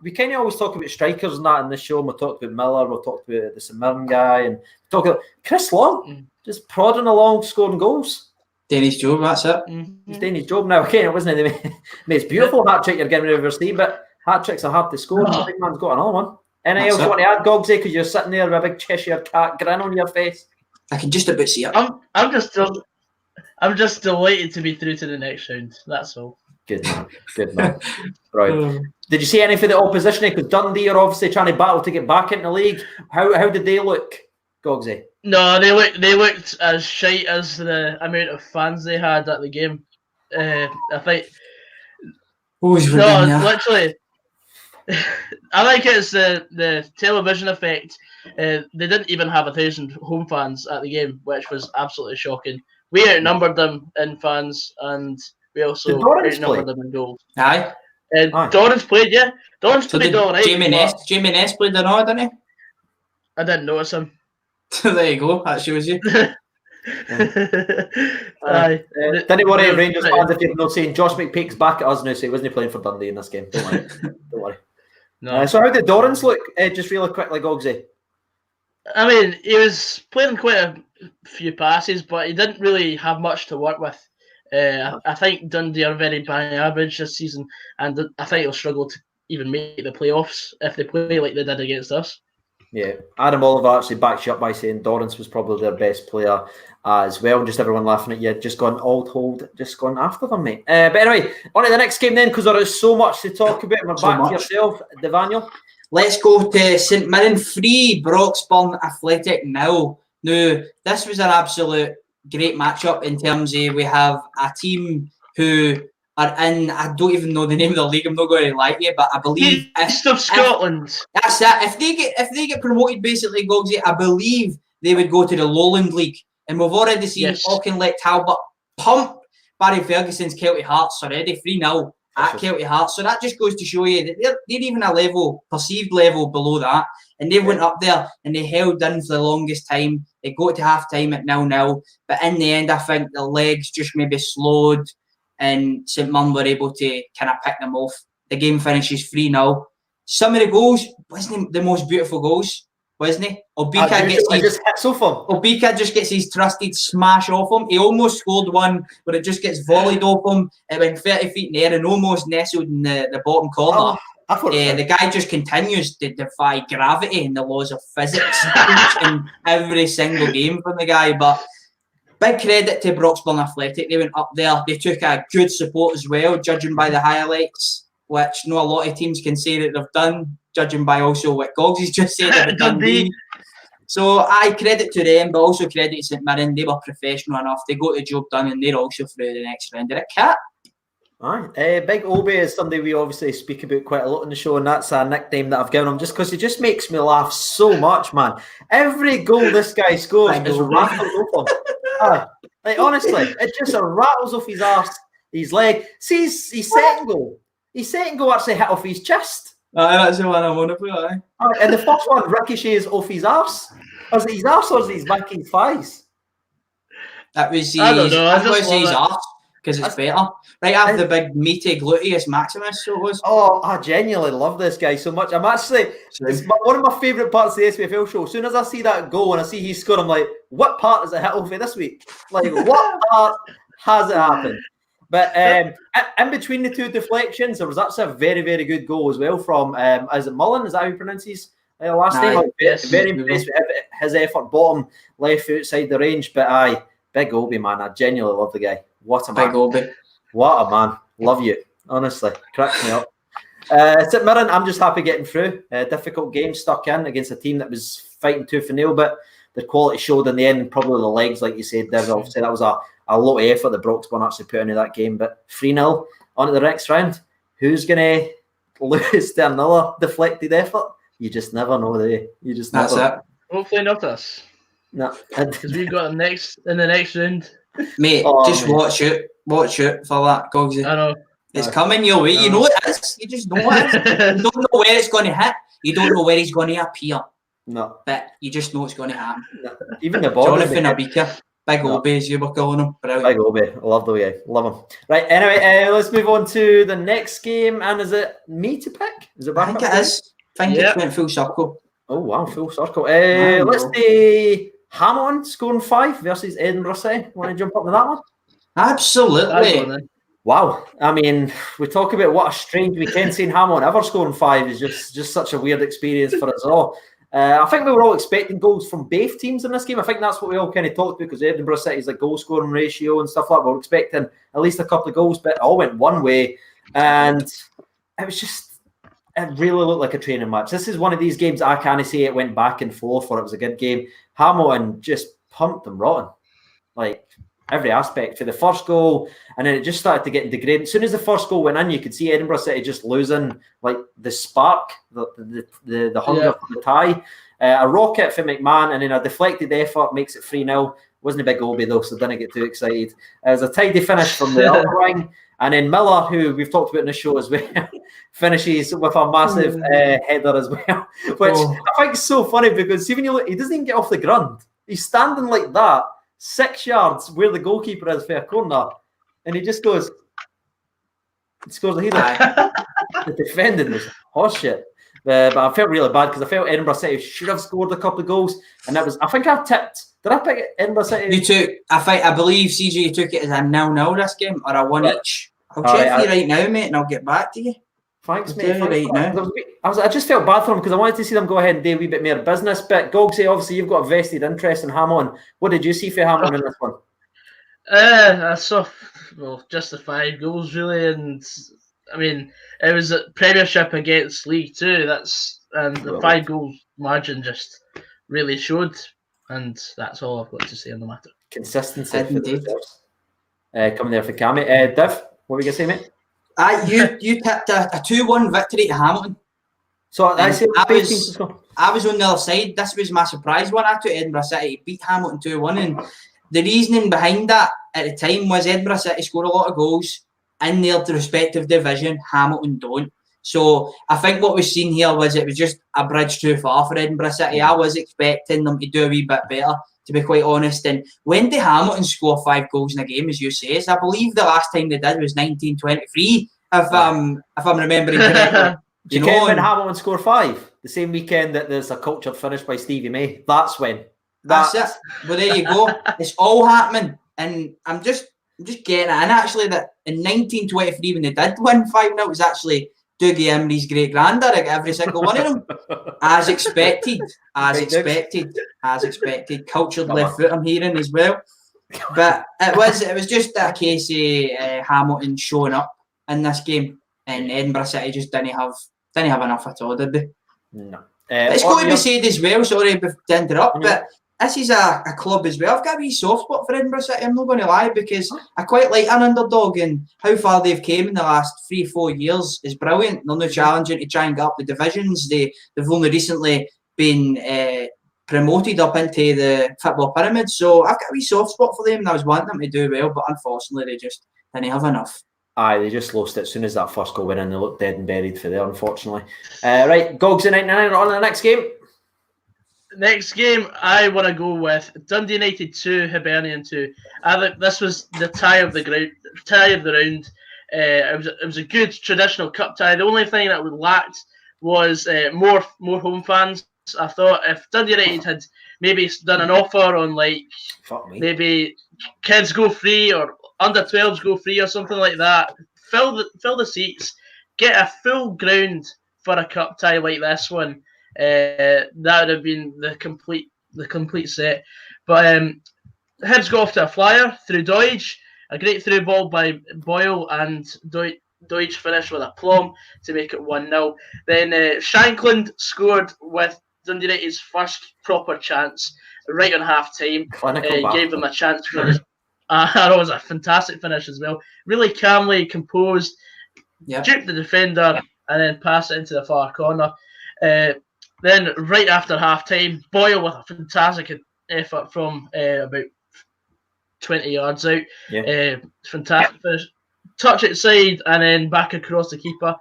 we kind of always talk about strikers and that in this show. We talked about Miller, we talked about the St Mirren guy, and we talked about Chris Long just prodding along, scoring goals. Doing his job, that's it. He's doing his job now. Okay, it wasn't the most beautiful hat-trick you're getting ready to see, but hat-tricks are hard to score. The big man's got another one. Anything else you want to add, Gogsy? Because you're sitting there with a big Cheshire cat grin on your face. I can just about see it. I'm just delighted to be through to the next round. That's all. Good man. Right. Did you see any for the opposition? Because Dundee are obviously trying to battle to get back into the league. How did they look, Gogsy? No, they looked as shite as the amount of fans they had at the game. I think. Literally. I think it's the television effect. They didn't even have 1,000 home fans at the game, which was absolutely shocking. We outnumbered them in fans, and we also outnumbered them in goals. Aye. Dorrance played, yeah. Dorrance played all right. Jamie Ness played an hour, didn't he? I didn't notice him. There you go. That shows you. Didn't worry, Rangers fans, if you're not saying Josh McPeak's back at us now, so he wasn't playing for Dundee in this game. Don't worry. No. So how did Dorrance look? Just really quickly, Gogsy. I mean, he was playing quite a few passes, but he didn't really have much to work with. I think Dundee are very bang average this season, and I think he'll struggle to even make the playoffs if they play like they did against us. Yeah, Adam Oliver actually backs you up by saying Dorrance was probably their best player as well. Just everyone laughing at you, just gone after them, mate. But anyway, on to the next game then, because there is so much to talk about. We're back to yourself, Devaniel. Let's go to St Mirren 3, Broxburn Athletic 0. Now, this was an absolute great matchup in terms of we have a team who are in, I don't even know the name of the league, I'm not going to lie to you, but I believe East of Scotland. That's it. If they get promoted, basically, Gogsy, I believe they would go to the Lowland League. And we've already seen Auchinleck Talbot pump Barry Ferguson's Kelty Hearts already, 3-0 at Kelty Hearts. So that just goes to show you that they're even a perceived level below that. and they went up there and they held in for the longest time. They got to half time at 0-0, but in the end, I think the legs just maybe slowed, and St Mirren were able to kind of pick them off. The game finishes 3-0. Some of the goals wasn't the most beautiful goals, wasn't he? Obika just gets his trusted smash off him. He almost scored one where it just gets volleyed off him. It went 30 feet in the air and almost nestled in the bottom corner. The guy just continues to defy gravity and the laws of physics in every single game from the guy. But big credit to Broxburn Athletic. They went up there. They took a good support as well, judging by the highlights, which not a lot of teams can say that they've done, judging by also what Gogs has just said they've done. So I credit to them, but also credit to St Mirren. They were professional enough. They got the job done and they're also through the next round of the cap. Aye. Big Obi is somebody we obviously speak about quite a lot on the show, and that's a nickname that I've given him just because he just makes me laugh so much, man. Every goal this guy scores is rattled off him. Like, honestly, it just rattles off his arse, his leg. See, his second goal. His second goal actually hit off his chest. That's the one I want to put, and the first one ricochets off his arse. Was it his arse or was it his back of his thighs? That was his, I don't know. I was his arse because it's better. Right after the big meaty gluteus maximus, so it was. Oh, I genuinely love this guy so much. I'm actually, it's one of my favourite parts of the SPFL show. As soon as I see that goal and I see he scored, I'm like, what part has it hit off of this week? Like, what part has it happened? But in between the two deflections, there was actually a very, very good goal as well from, is it Mullen? Is that how he pronounces his last name? Very impressed with his effort, bottom left outside the range. But big Obi, man. I genuinely love the guy. What a man. Big Obi. What a man. Love you. Honestly. Cracks me up. St Mirren, I'm just happy getting through. Difficult game, stuck in against a team that was fighting tooth and nail, but the quality showed in the end, probably the legs, like you said, Dev. Obviously, that was a lot of effort that Broxburn actually put into that game. But 3-0 on to the next round. Who's going to lose to another deflected effort? You just never know, do you? You just never. That's it. Hopefully not us. No. Because we've got them in the next round. Mate, watch it. Watch it for that, Gogsy. I know. It's coming your way. You know it is. You just know it is. You don't know where it's going to hit. You don't know where he's going to appear. No. But you just know it's going to happen. No. Even the ball. Jonathan Obika. Big Obi, as you were calling him. Brilliant. Big Obi. I love the way. Love him. Right, anyway, let's move on to the next game. And is it me to pick? Is it back? I think it is. I think it went full circle. Oh, wow. Full circle. Let's do Hamilton scoring 5 versus Edinburgh City. Want to jump up to that one? Absolutely. Wow. I mean, we talk about what a strange weekend seeing Hamilton ever scoring 5 is just such a weird experience for us all. I think we were all expecting goals from both teams in this game. I think that's what we all kind of talked about because Edinburgh City's like goal scoring ratio and stuff like that. We were expecting at least a couple of goals, but it all went one way. And it really looked like a training match. This is one of these games I can't say it went back and forth or it was a good game. Hamilton just pumped them rotten. Like, every aspect for the first goal, and then it just started to get degraded. As soon as the first goal went in, you could see Edinburgh City just losing like the spark, the hunger for the tie. A rocket for McMahon, and then a deflected effort makes it 3-0. Wasn't a big Obi though, so didn't get too excited. It was a tidy finish from the other wing, and then Miller, who we've talked about in the show as well, finishes with a massive header as well, which I think is so funny because even he doesn't even get off the ground. He's standing like that. 6 yards where the goalkeeper is for a corner, and he just goes, scores a header. The defending was horseshit. But I felt really bad because I felt Edinburgh City should have scored a couple of goals, and that was. I think I tipped. Did I pick Edinburgh City? You took. I believe CJ you took it as a 0-0 this game or a 1 each. I'll check for you right now, mate, and I'll get back to you. Thanks, mate. I just felt bad for them because I wanted to see them go ahead and do a wee bit more business. But Gogsy, obviously, you've got a vested interest in Hamilton. What did you see for Hamilton in this one? I saw just the 5 goals really, and I mean it was a Premiership against League Two. The 5 goal margin just really showed, and that's all I've got to say on the matter. Consistency. Coming there for Cammy. Div, what were you gonna say, mate? You tipped a 2-1 victory to Hamilton. So I was on the other side. This was my surprise one. I took Edinburgh City to beat Hamilton 2-1, and the reasoning behind that at the time was Edinburgh City score a lot of goals in their respective division. Hamilton don't. So I think what we've seen here was it was just a bridge too far for Edinburgh City. I was expecting them to do a wee bit better, to be quite honest. And when did Hamilton score 5 goals in a game, as you say? I believe the last time they did was 1923, if I'm remembering correctly. Do you know when Hamilton scored 5? The same weekend that there's a cultured finish by Stevie May. That's when. That's it. Well, there you go. It's all happening. And I'm just getting it. And actually, that in 1923, when they did win 5-0, it was actually Dougie Imrie's great granddad, like every single one of them. As expected. Cultured left foot, I'm hearing as well. But it was just a case of Hamilton showing up in this game. And Edinburgh City just didn't have enough at all, did they? No. It's got to be said as well, sorry to interrupt, but this is a club as well. I've got a wee soft spot for Edinburgh City, I'm not going to lie, because I quite like an underdog, and how far they've came in the last 3-4 years is brilliant. They're now challenging to try and get up the divisions. They've only recently been promoted up into the football pyramid, so I've got a wee soft spot for them, and I was wanting them to do well, but unfortunately they just didn't have enough. Aye, they just lost it as soon as that first goal went in. They looked dead and buried for there, unfortunately. Right, Gogs at 99 on to the next game. Next game, I want to go with Dundee United 2, Hibernian 2. I think this was the tie of the round. It was a good traditional cup tie. The only thing that we lacked was more home fans. I thought if Dundee United had maybe done an offer on maybe kids go free or under 12s go free or something like that, fill the seats, get a full ground for a cup tie like this one. That would have been the complete set. But Hibs got off to a flyer through Deutsch, a great through ball by Boyle, and Deutsch finished with a plum to make it 1-0. Then Shankland scored with Dundee United's first proper chance right on half time. Gave them a chance for this. It was a fantastic finish as well. Really calmly composed, duped the defender, and then passed it into the far corner. Then right after half time, Boyle with a fantastic effort from about 20 yards out. Fantastic finish. Touch it side and then back across the keeper.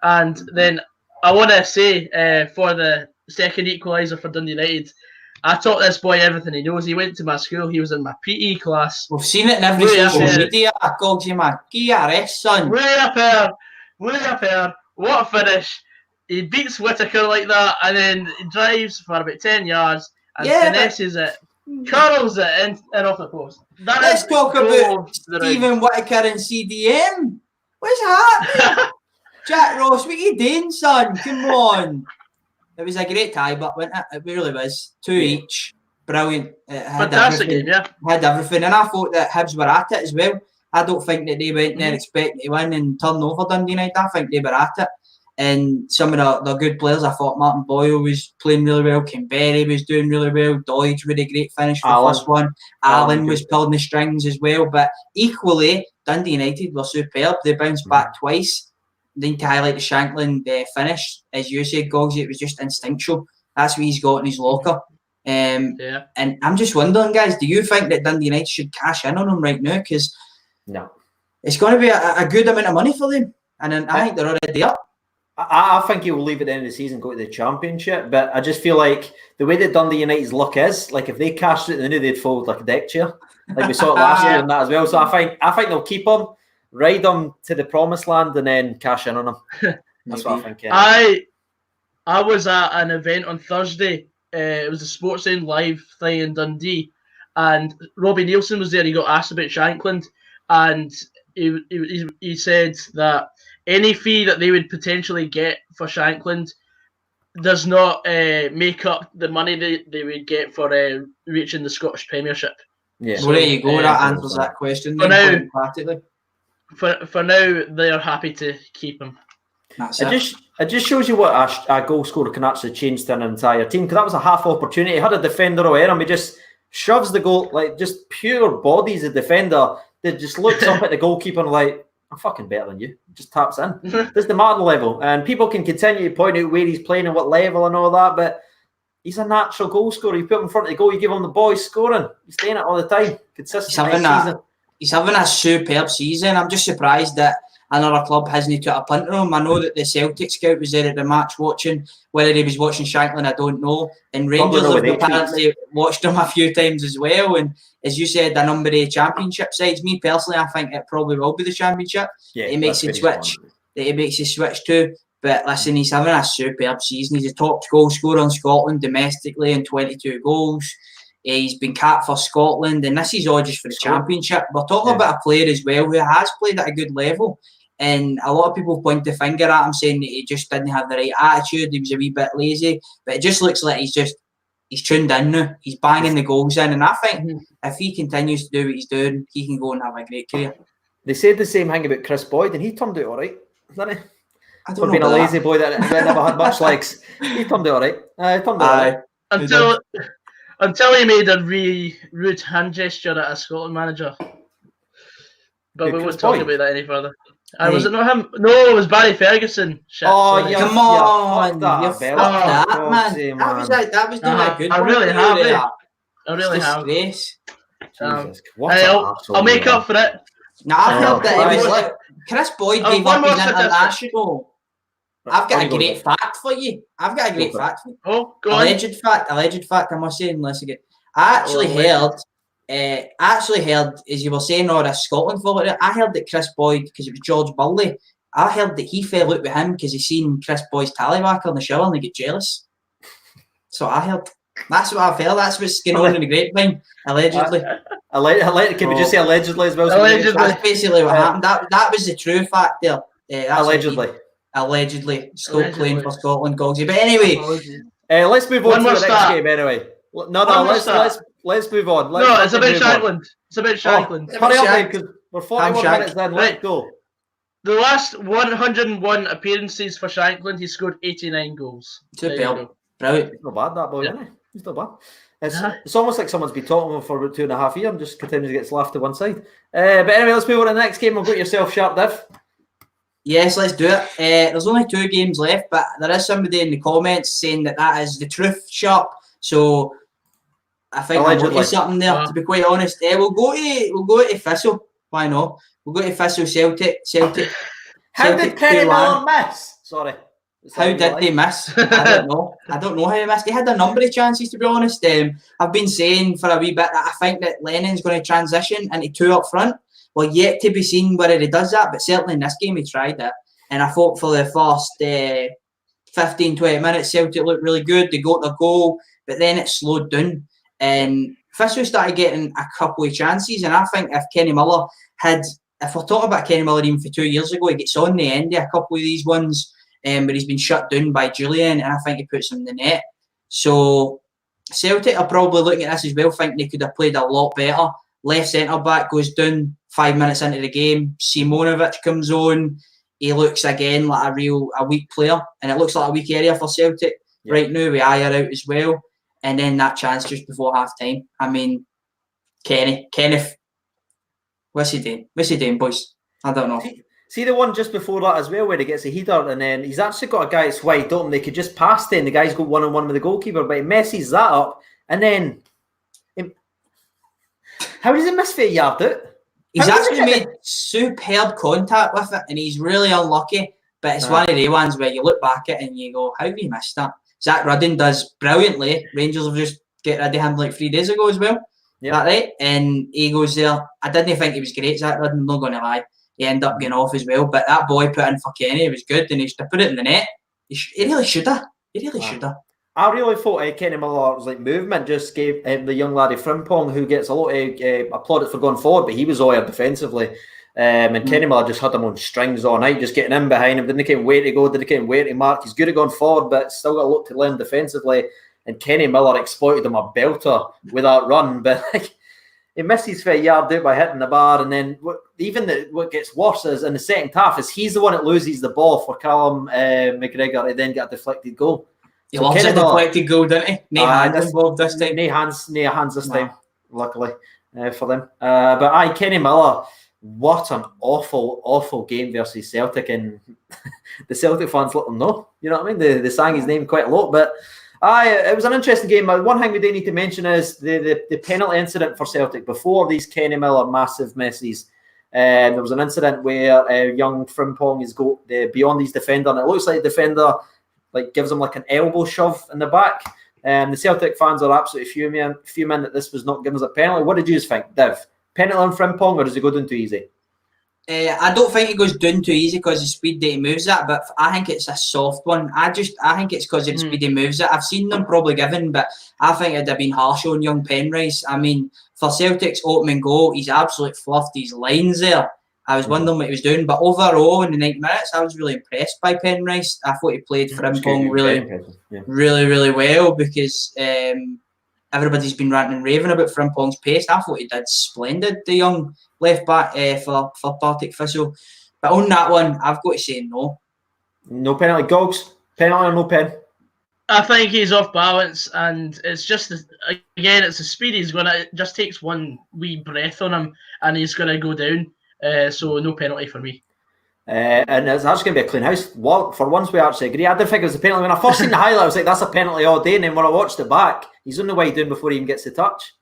And then I want to say for the second equaliser for Dundee United, I taught this boy everything he knows. He went to my school. He was in my PE class. We've seen it in every social media. Gogs, you my GRS son. Way up here. What a finish. He beats Whittaker like that and then he drives for about 10 yards and finesses it. Curls it in off the post. Let's talk about Stephen Whittaker and CDM. What's that? Jack Ross, what are you doing, son? Come on. It was a great tie, but it really was. 2 each. Brilliant. Fantastic game, yeah. Had everything. And I thought that Hibs were at it as well. I don't think that they went there expecting to win and turn over Dundee United. I think they were at it. And some of the good players, I thought Martin Boyle was playing really well. Kimberry was doing really well. Deutsch with a great finish for the first one. Allen was pulling the strings as well. But equally, Dundee United were superb. They bounced back twice. Then to highlight the Shankland finish, as you said, Gogsy, it was just instinctual. That's what he's got in his locker. And I'm just wondering, guys, do you think that Dundee United should cash in on him right now? Because it's going to be a good amount of money for them. And I think they're already up. I think he will leave at the end of the season, go to the Championship. But I just feel like the way that Dundee United's luck is, like if they cashed it, they knew they'd fold like a deck chair. Like we saw it last year and that as well. So I think they'll keep him, ride him to the promised land, and then cash in on him. That's what I think. Yeah. I was at an event on Thursday. It was a Sports End Live thing in Dundee, and Robbie Nielsen was there. He got asked about Shankland, and he said that any fee that they would potentially get for Shankland does not make up the money they would get for reaching the Scottish Premiership. Yeah. So there you go. That answers that question. For now, they are happy to keep him. It just shows you what a goal scorer can actually change to an entire team. Because that was a half opportunity. He had a defender away and he just shoves the goal, like just pure bodies the defender. That just looks up at the goalkeeper and like, I'm fucking better than you. Just taps in. That's the Martin level. And people can continue to point out where he's playing and what level and all that, but he's a natural goal scorer. You put him in front of the goal, you give him the ball, he's scoring. He's staying it all the time. Consistent. He's having a superb season. I'm just surprised that another club hasn't took a punt on him. I know that the Celtic scout was there at the match watching. Whether he was watching Shanklin, I don't know. And Rangers have apparently watched him a few times as well. And as you said, a number of championship sides. Me personally, I think it probably will be the championship. Yeah, he makes the switch. That he makes the switch to. But listen, he's having a superb season. He's a top goal scorer in Scotland domestically and 22 goals. He's been capped for Scotland, and this is all just for the championship. We're talking about a player as well who has played at a good level. And a lot of people point the finger at him saying that he just didn't have the right attitude. He was a wee bit lazy. But it just looks like he's tuned in now. He's banging the goals in. And I think if he continues to do what he's doing, he can go and have a great career. They said the same thing about Chris Boyd, and he turned out all right, didn't he? I don't know. Being a lazy boy that never had much legs. He turned out all right. Until he made a really rude hand gesture at a Scotland manager. But we won't talk about that any further. Was it not him? No, it was Barry Ferguson. Shit, yeah, come on. That man. That was doing a good I really have. Disgrace. I'll make up for it. No, I felt that it was like Chris Boyd gave up his international. I've got a great fact for you. Oh, go on. Alleged fact, I must say, unless I get. I actually heard, as you were saying, or a Scotland follower, I heard that Chris Boyd, because it was George Burley, I heard that he fell out with him because he seen Chris Boyd's tallywacker on the shower and they get jealous. So I heard. That's what I felt. That's what's going on in the grapevine, allegedly. Can we just say allegedly as well? Allegedly. That's basically what happened. That was the true fact there. Allegedly. Still playing for Scotland, Gogsy. But anyway, let's move on to the next game anyway. Let's move on. It's about Shankland. It's about Shankland. Hurry up, because we're 41 minutes in. Let's go. The last 101 appearances for Shankland, he scored 89 goals. Superb. Brilliant. It's not bad, that boy, isn't it? It's not bad. It's almost like someone's been talking for about 2.5 years and just continues to get slapped to one side. But anyway, let's move on to the next game. We'll go to yourself, Sharp Div. Yes, let's do it. There's only 2 games left, but there is somebody in the comments saying that is the truth, Sharp. So I think I'll go to something there. To be quite honest, we'll go to Thistle. Why not? We'll go to Thistle Celtic. How did Kenny Miller miss? Sorry. How did they miss? I don't know. I don't know how they missed. They had a number of chances, to be honest. I've been saying for a wee bit that I think that Lennon's going to transition into 2 up front. Well, yet to be seen whether he does that, but certainly in this game he tried it. And I thought for the first 15-20 minutes, Celtic looked really good. They got the goal, but then it slowed down. And Thistle started getting a couple of chances. And I think if Kenny Miller if we're talking about Kenny Miller even for 2 years ago, he gets on the end of a couple of these ones. But he's been shut down by Julian, and I think he puts him in the net. So Celtic are probably looking at this as well, thinking they could have played a lot better. Left centre-back goes down 5 minutes into the game. Simonovic comes on. He looks again like a weak player, and it looks like a weak area for Celtic right now with Ayer out as well. And then that chance just before half-time. I mean, Kenneth, what's he doing, boys? I don't know. See the one just before that as well, where he gets a header, and then he's actually got a guy that's wide open. They could just pass it, and the guy's got one-on-one with the goalkeeper, but he messes that up, and then how does he miss for a yard out? He's actually made superb contact with it, and he's really unlucky. But it's one of the ones where you look back at it and you go, "How have you missed that?" Zach Rudden does brilliantly. Rangers have just get rid of him like 3 days ago as well. Yeah, that right. And he goes there. I didn't think he was great, Zach Rudden. I'm not going to lie. He ended up getting off as well, but that boy put in for Kenny. It was good, and he should have put it in the net. He really should have. I really thought Kenny Miller's movement just gave the young laddie Frimpong, who gets a lot of applauded for going forward, but he was all there defensively. And Kenny Miller just had him on strings all night, just getting in behind him. Didn't care where to go, didn't care where to mark. He's good at going forward, but still got a lot to learn defensively. And Kenny Miller exploited him a belter with that run, but he misses for a yard out by hitting the bar. And then what gets worse is in the second half is he's the one that loses the ball for Callum McGregor to then get a deflected goal. He loves a deflected goal, didn't he? No hands involved this time. No hands this time, luckily for them. But Kenny Miller, what an awful game versus Celtic, and the Celtic fans let them know. You know what I mean? They sang his name quite a lot, but it was an interesting game. One thing we do need to mention is the penalty incident for Celtic before these Kenny Miller massive messes. There was an incident where young Frimpong has got beyond his defender, and it looks like the defender gives him an elbow shove in the back. The Celtic fans are absolutely fuming that this was not given as a penalty. What did you think, Div? Penalty on Frimpong, or does it go down too easy? I don't think it goes down too easy because of the speed that he moves at, but I think it's a soft one. I think it's because of the speed he moves at. I've seen them probably given, but I think it'd have been harsh on young Penrice. I mean, for Celtic's opening goal, he's absolutely fluffed his lines there. I was wondering what he was doing, but overall in the 90 minutes, I was really impressed by Penrice. I thought he played Frimpong really well because everybody's been ranting and raving about Frimpong's pace. I thought he did splendid, the young left back for Partick Thistle. But on that one, I've got to say no. No penalty, Gogs? Penalty or no pen? I think he's off balance, and it's just, again, it's the speed he's going to, it just takes one wee breath on him, and he's going to go down. So no penalty for me. And it's actually going to be a clean house. For once, we actually agree. I didn't think it was a penalty. When I first seen the highlight, I was like, that's a penalty all day. And then when I watched it back, he's on the way down before he even gets the touch.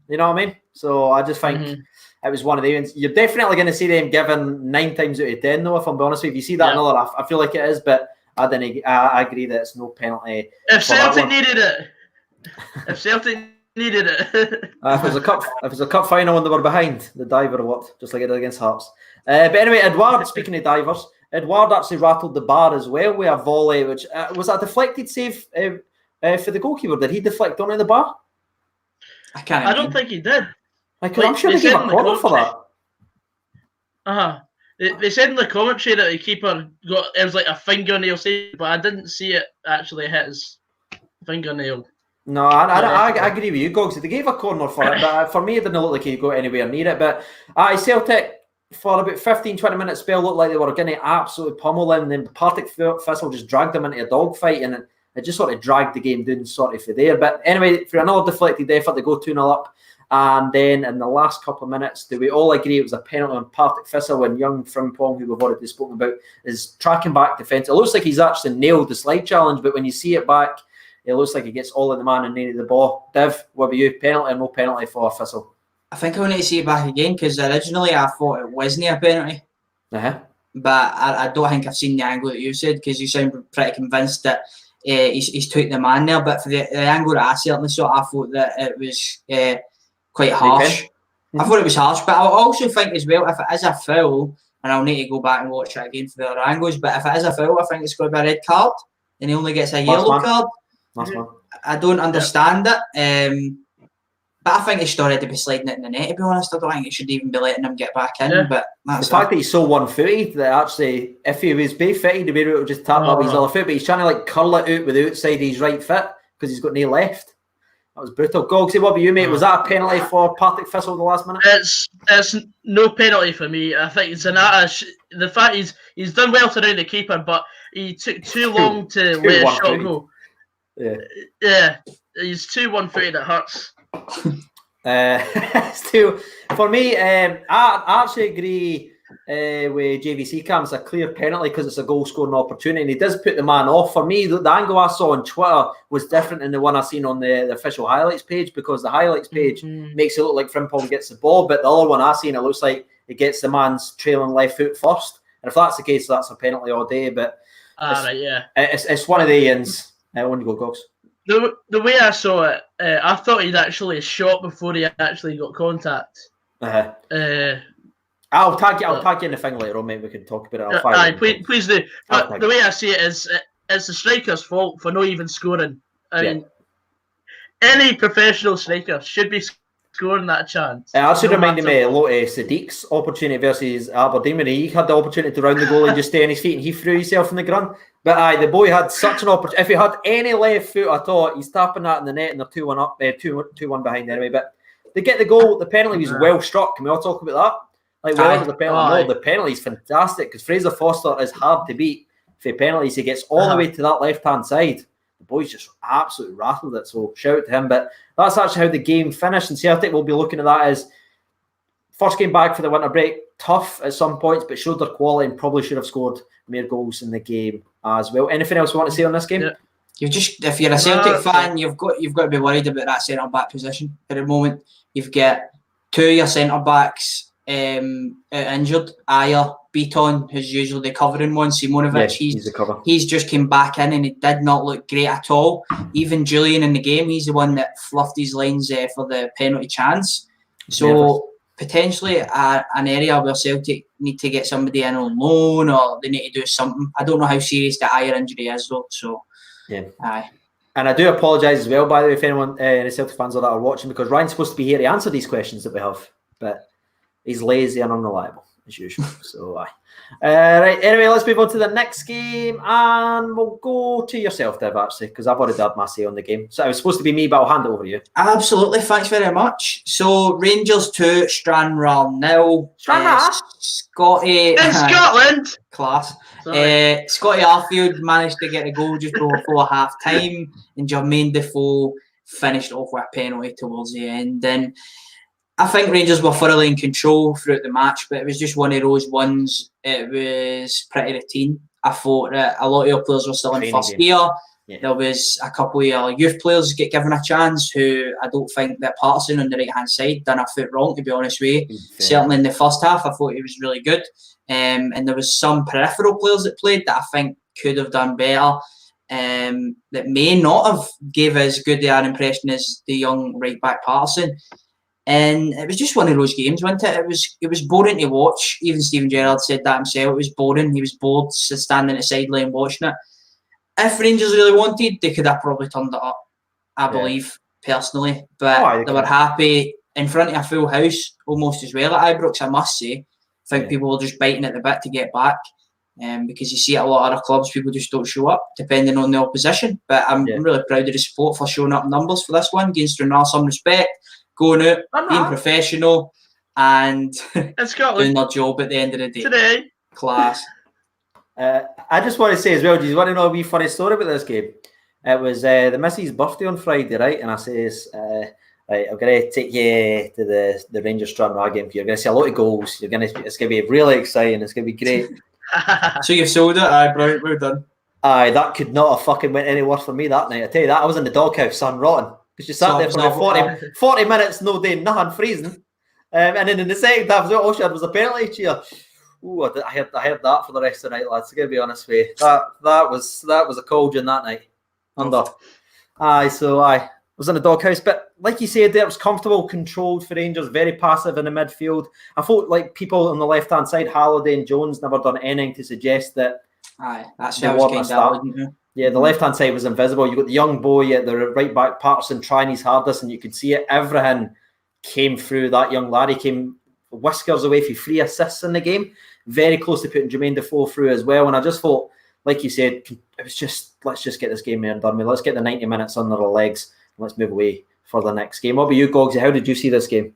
You know what I mean? So I just think it was one of the ones. You're definitely going to see them given 9 times out of 10, though, if I'm being honest with you. If you see that another, I feel like it is, but I agree that it's no penalty. If Celtic needed it. If it was a cup final and they were behind, the diver worked, just like it did against Hearts. But anyway, Edouard, speaking of divers, Edouard actually rattled the bar as well with a volley, which was that a deflected save for the goalkeeper. Did he deflect onto the bar? I don't think he did. I'm sure they gave a corner for that. They said in the commentary that the keeper it was like a fingernail save, but I didn't see it actually hit his fingernail. No, I agree with you, Gogs. They gave a corner for it, but for me, it didn't look like he got anywhere near it. But Celtic, for about 15-20 minute spell, looked like they were going to absolutely pummel him. Then Partick Thistle just dragged them into a dogfight, and it just sort of dragged the game down sort of for there. But anyway, for another deflected effort, they go 2-0 up. And then in the last couple of minutes, do we all agree it was a penalty on Partick Thistle when young Frimpong, who we've already spoken about, is tracking back defence? It looks like he's actually nailed the slide challenge, but when you see it back, it looks like he gets all in the man and needed the ball. Div, what about you? Penalty or no penalty for Thistle? I think I need to see it back again because originally I thought it wasn't a penalty. But I don't think I've seen the angle that you said because you sound pretty convinced that he's took the man there. But for the angle that I certainly saw, I thought that it was quite harsh. I thought it was harsh, but I also think as well, if it is a foul, and I'll need to go back and watch it again for the other angles, but if it is a foul, I think it's going to be a red card and he only gets a yellow card. I don't understand it. But I think he should already be sliding it in the net, to be honest. I don't think it should even be letting him get back in. But that's the fact that he's so one-footed that actually, if he was fitted, he'd be able to just tap up his other foot, but he's trying to curl it out with the outside of his right foot because he's got no left. That was brutal. Gogsy, what about you, mate? Was that a penalty for Partick Thistle in the last minute? It's no penalty for me. I think it's the fact he's done well to round the keeper, but he took too long to let a shot go. Yeah, he's too one-footed. It hurts. Still, for me, I actually agree with JVC Cam. It's a clear penalty because it's a goal scoring opportunity, and he does put the man off. For me, the angle I saw on Twitter was different than the one I seen on the official highlights page, because the highlights page makes it look like Frimpong gets the ball, but the other one I seen, it looks like it gets the man's trailing left foot first. And if that's the case, that's a penalty all day. But it's one of the ends. I want to go, Gogs. The way I saw it, I thought he'd actually shot before he actually got contact. I'll tag you in the thing later on, mate. We can talk about it. Please do. But the way I see it is, it's the striker's fault for not even scoring. I mean, any professional striker should be scoring that chance. It actually reminded me a lot of Sadiq's opportunity versus Aberdeen when he had the opportunity to round the goal and just stay on his feet, and he threw himself in the ground. But the boy had such an opportunity. If he had any left foot at all, he's tapping that in the net, and they're 2-1 up, 2-1 behind anyway. But they get the goal. The penalty was well struck. Can we all talk about that? The penalty, the penalty is fantastic because Fraser Foster is hard to beat. For penalties, he gets all the way to that left-hand side. The boys just absolutely rattled it, so shout out to him. But that's actually how the game finished, and Celtic will be looking at that as first game back for the winter break. Tough at some points, but showed their quality and probably should have scored more goals in the game as well. Anything else you want to say on this game? Yeah. If you're a Celtic fan, you've got to be worried about that centre back position at the moment. You've got two of your centre backs injured. Ayer, Beaton, who's usually the covering one, Simonovic, he's the cover. He's just came back in and he did not look great at all. Even Julian in the game, he's the one that fluffed his lines for the penalty chance. So potentially an area where Celtic need to get somebody in on loan, or they need to do something. I don't know how serious the Ayer injury is though. So aye. And I do apologise as well, by the way, if anyone, any Celtic fans that are watching, because Ryan's supposed to be here to answer these questions that we have, but he's lazy and unreliable as usual. So aye. Right. Anyway, let's move on to the next game, and we'll go to yourself, Dev, actually, because I've already had my say on the game. So it was supposed to be me, but I'll hand it over to you. Absolutely, thanks very much. So Rangers 2, Stranraer 0. Scotty in Scotland, class. Scotty Arfield managed to get a goal just before half time, and Jermaine Defoe finished off with a penalty towards the end. And I think Rangers were thoroughly in control throughout the match, but it was just one of those ones. It was pretty routine. I thought that a lot of your players were still in first gear. Yeah. There was a couple of youth players get given a chance who I don't think that Patterson on the right-hand side done a foot wrong, to be honest with you. Certainly in the first half, I thought he was really good. And there was some peripheral players that played that I think could have done better. That may not have gave as good an impression as the young right-back Patterson. And it was just one of those games, wasn't it? It was boring to watch. Even Steven Gerrard said that himself. It was boring. He was bored standing at the sideline watching it. If Rangers really wanted, they could have probably turned it up, I believe, personally. But they were happy in front of a full house almost as well at Ibrox, I must say. I think people were just biting at the bit to get back. Because you see at a lot of other clubs, people just don't show up, depending on the opposition. But I'm really proud of the support for showing up numbers for this one. Against Stranraer, some respect. Going out, being professional, and doing their job at the end of the day. Today. Class. I just want to say as well, do you want to know a wee funny story about this game? It was the missus' birthday on Friday, right? And I says, right, I'm going to take you to the Rangers Stranraer game. You're going to see a lot of goals. It's going to be really exciting. It's going to be great. So you've sold it? Aye, brilliant. Well done. Aye, that could not have fucking went any worse for me that night. I tell you that. I was in the doghouse, sun rotten. Because you sat there for 40 minutes, no day, nothing, freezing. And then in the second half, all she had was a penalty cheer. Ooh, I heard that for the rest of the night, lads. To be honest with you, that was a cauldron that night. I was in the doghouse, but like you said, it was comfortable, controlled for Rangers, very passive in the midfield. I thought like people on the left hand side, Halliday and Jones, never done anything to suggest that. Aye, that's how I was kind of. Yeah, the left-hand side was invisible. You got the young boy at the right-back, Patterson, trying his hardest, and you could see it. Everything came through that young lad. He came whiskers away for 3 assists in the game. Very close to putting Jermaine Defoe through as well. And I just thought, like you said, it was just, let's just get this game there and done with. Let's get the 90 minutes under our legs, and let's move away for the next game. What about you, Gogsy? How did you see this game?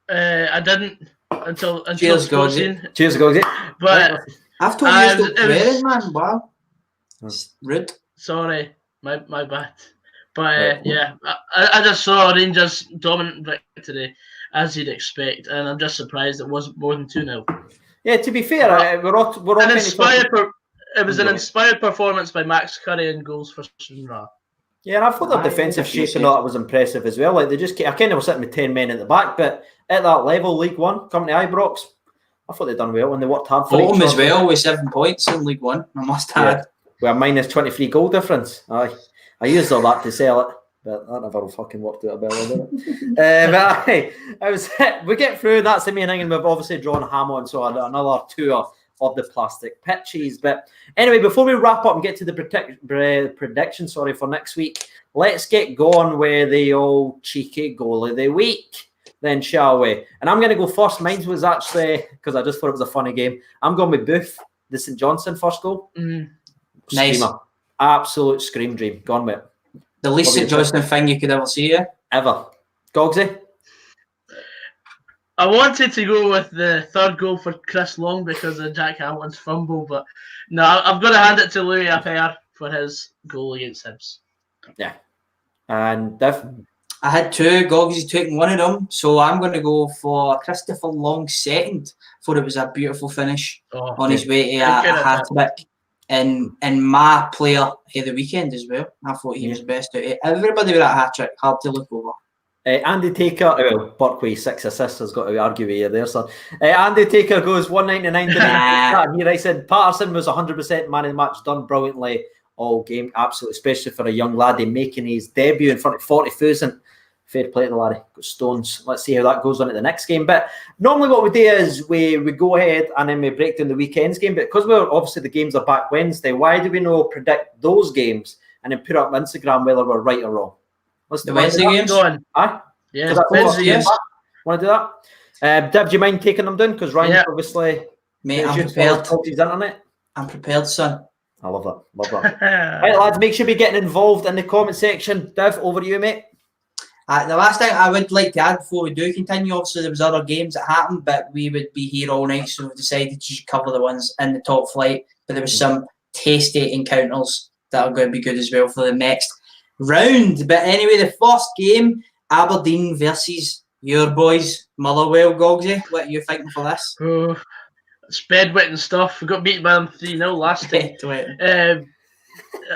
I didn't until Cheers, Gogsy. Cheers, Gogsy. But I've told you to play, man. Wow. Rude. Sorry, my bad. But I just saw a Rangers dominant victory as you'd expect, and I'm just surprised it wasn't more than 2-0. Yeah, to be fair, we're all it was an inspired performance by Max Curry and goals for Stranraer. Yeah, and I thought their defensive shape and all that was impressive as well. Like they just, I kind of was sitting with 10 men at the back, but at that level, League One, coming to Ibrox, I thought they'd done well and they worked hard for them as well with 7 points in League One. I must add. With a minus 23 goal difference. I used all that to sell it, but that never fucking worked out a bit, did it? But we get through. That's the main thing, and we've obviously drawn Ham on, so another tour of the plastic pitches. But anyway, before we wrap up and get to the prediction, for next week, let's get going with the old cheeky goal of the week. Then, shall we? And I'm going to go first. Mine was actually, because I just thought it was a funny game, I'm going with Booth, the St Johnstone first goal. Nice. Screamer. Absolute scream dream. Gone with it. The least St Johnstone thing you could ever see, yeah? Ever. Gogsy? I wanted to go with the third goal for Chris Long because of Jack Hamilton's fumble, but no, I've got to hand it to Louis Appert for his goal against Hibs. Yeah. And Dev? I had 2. Gogsy's taking one of them, so I'm going to go for Christopher Long's second. Thought it was a beautiful finish on his way to a hat-trick. And my player of the weekend as well. I thought he was best out of everybody with that hat-trick. Hard to look over. Andy Taker, well, Burkway 6 assists has got to argue with you there, son. Andy Taker goes 199 to and he writes in, Patterson was 100% man of the match, done brilliantly all game, absolutely, especially for a young laddie making his debut in front of 40,000. Fair play to the laddie. Got stones. Let's see how that goes on at the next game. But normally what we do is we go ahead and then we break down the weekend's game. But because we're obviously the games are back Wednesday, why do we not predict those games and then put up on Instagram whether we're right or wrong? What's the Wednesday games? Aye? Yeah, Wednesday games. Want to do that? Deb, do you mind taking them down? Because Ryan obviously... Mate, I'm prepared. His internet. I'm prepared, son. I love that. Love that. Right, lads, make sure you're getting involved in the comment section. Dev, over to you, mate. The last thing I would like to add before we do continue, obviously there was other games that happened, but we would be here all night, so we decided to cover the ones in the top flight. But there was some tasty encounters that are going to be good as well for the next round. But anyway, the first game, Aberdeen versus your boys, Motherwell. Gogsy, what are you thinking for this? It's bedwetting and stuff. We got beaten by them 3-0 last time.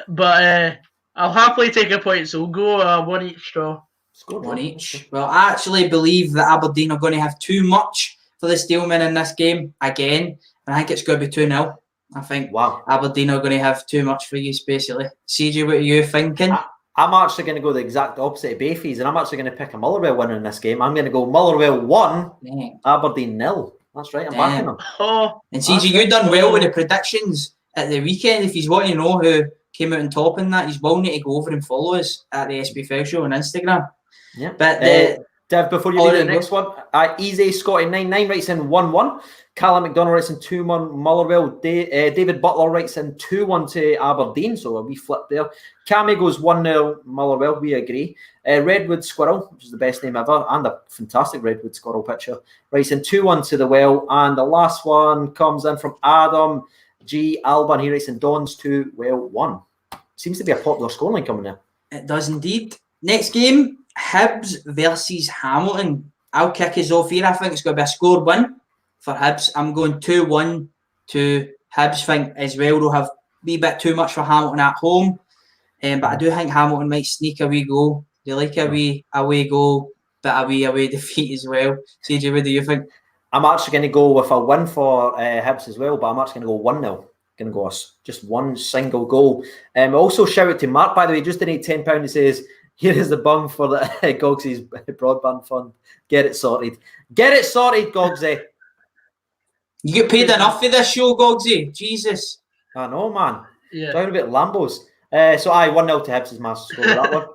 But I'll happily take a point, so we'll go one each draw. One each. Well, I actually believe that Aberdeen are going to have too much for the Steelmen in this game again. And I think it's going to be 2-0. I think Aberdeen are going to have too much for you, basically. CJ, what are you thinking? I'm actually going to go the exact opposite of Bayfies, and I'm actually going to pick a Motherwell winner in this game. I'm going to go Motherwell 1, Aberdeen 0. That's right, I'm backing them. And CJ, you've done well with the predictions at the weekend. If you want to know who came out on top in that, you will need to go over and follow us at the Spfl show on Instagram. Yeah, but Dev, before you do the next one, Easy Scotty 99 writes in 1-1. Callum McDonald writes in 2-1. Motherwell. David Butler writes in 2-1 to Aberdeen, so a wee flip there. Cammy goes 1-0 Motherwell. We agree. Redwood Squirrel, which is the best name ever, and a fantastic Redwood Squirrel picture, writes in 2-1 to the Well. And the last one comes in from Adam G. Alban. He writes in Dons 2, Well 1. Seems to be a popular scoreline coming there. It does indeed. Next game, Hibs versus Hamilton. I'll kick us off here. I think it's going to be a score win for Hibs. I'm going 2-1 to Hibs. Think as well they'll have a wee bit too much for Hamilton at home. But I do think Hamilton might sneak a wee goal. They like a wee away goal, but a wee away defeat as well. CJ, what do you think? I'm actually going to go with a win for Hibs as well, but I'm actually going to go 1-0. Going to go just one single goal. Also, shout out to Mark, by the way, just donate £10. He says, here is the bung for the Gogsy's broadband fund. Get it sorted. Get it sorted, Gogsy. You get paid enough for this show, Gogsy. Jesus. I know, man. Yeah. Talking about Lambos. So 1-0 to Hibs is my score that one.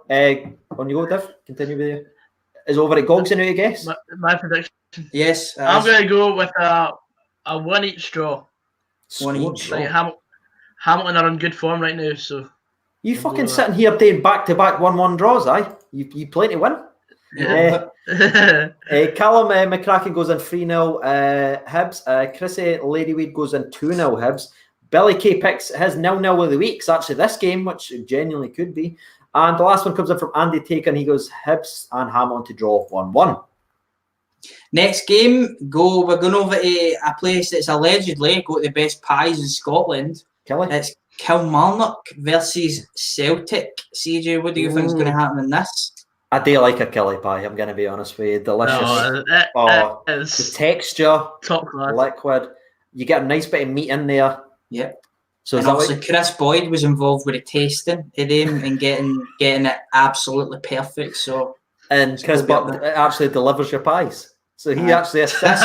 On you go, Div. Continue with you. Is over at Gogsy now, I guess? My prediction. Yes. I'm going to go with a one each draw. One each. Like Hamilton are in good form right now, so... You fucking sitting here doing back-to-back 1-1 draws, aye? You plenty to win. Yeah. Callum McCracken goes in 3-0 Hibs. Chrissy Ladyweed goes in 2-0 Hibs. Billy K picks his 0-0 of the week. It's actually this game, which genuinely could be. And the last one comes in from Andy Taker, and he goes Hibs and Hamilton to draw 1-1. Next game, we're going over to a place that's allegedly got the best pies in Scotland. Kelly? It's Kilmarnock versus Celtic. CJ, what do you think is going to happen in this? I do like a Kelly pie, I'm going to be honest with you. Delicious. The texture, top class. Liquid. You get a nice bit of meat in there. Yep. So and obviously Chris Boyd was involved with the tasting of them and getting it absolutely perfect. So and Chris Boyd actually delivers your pies. So he actually assists.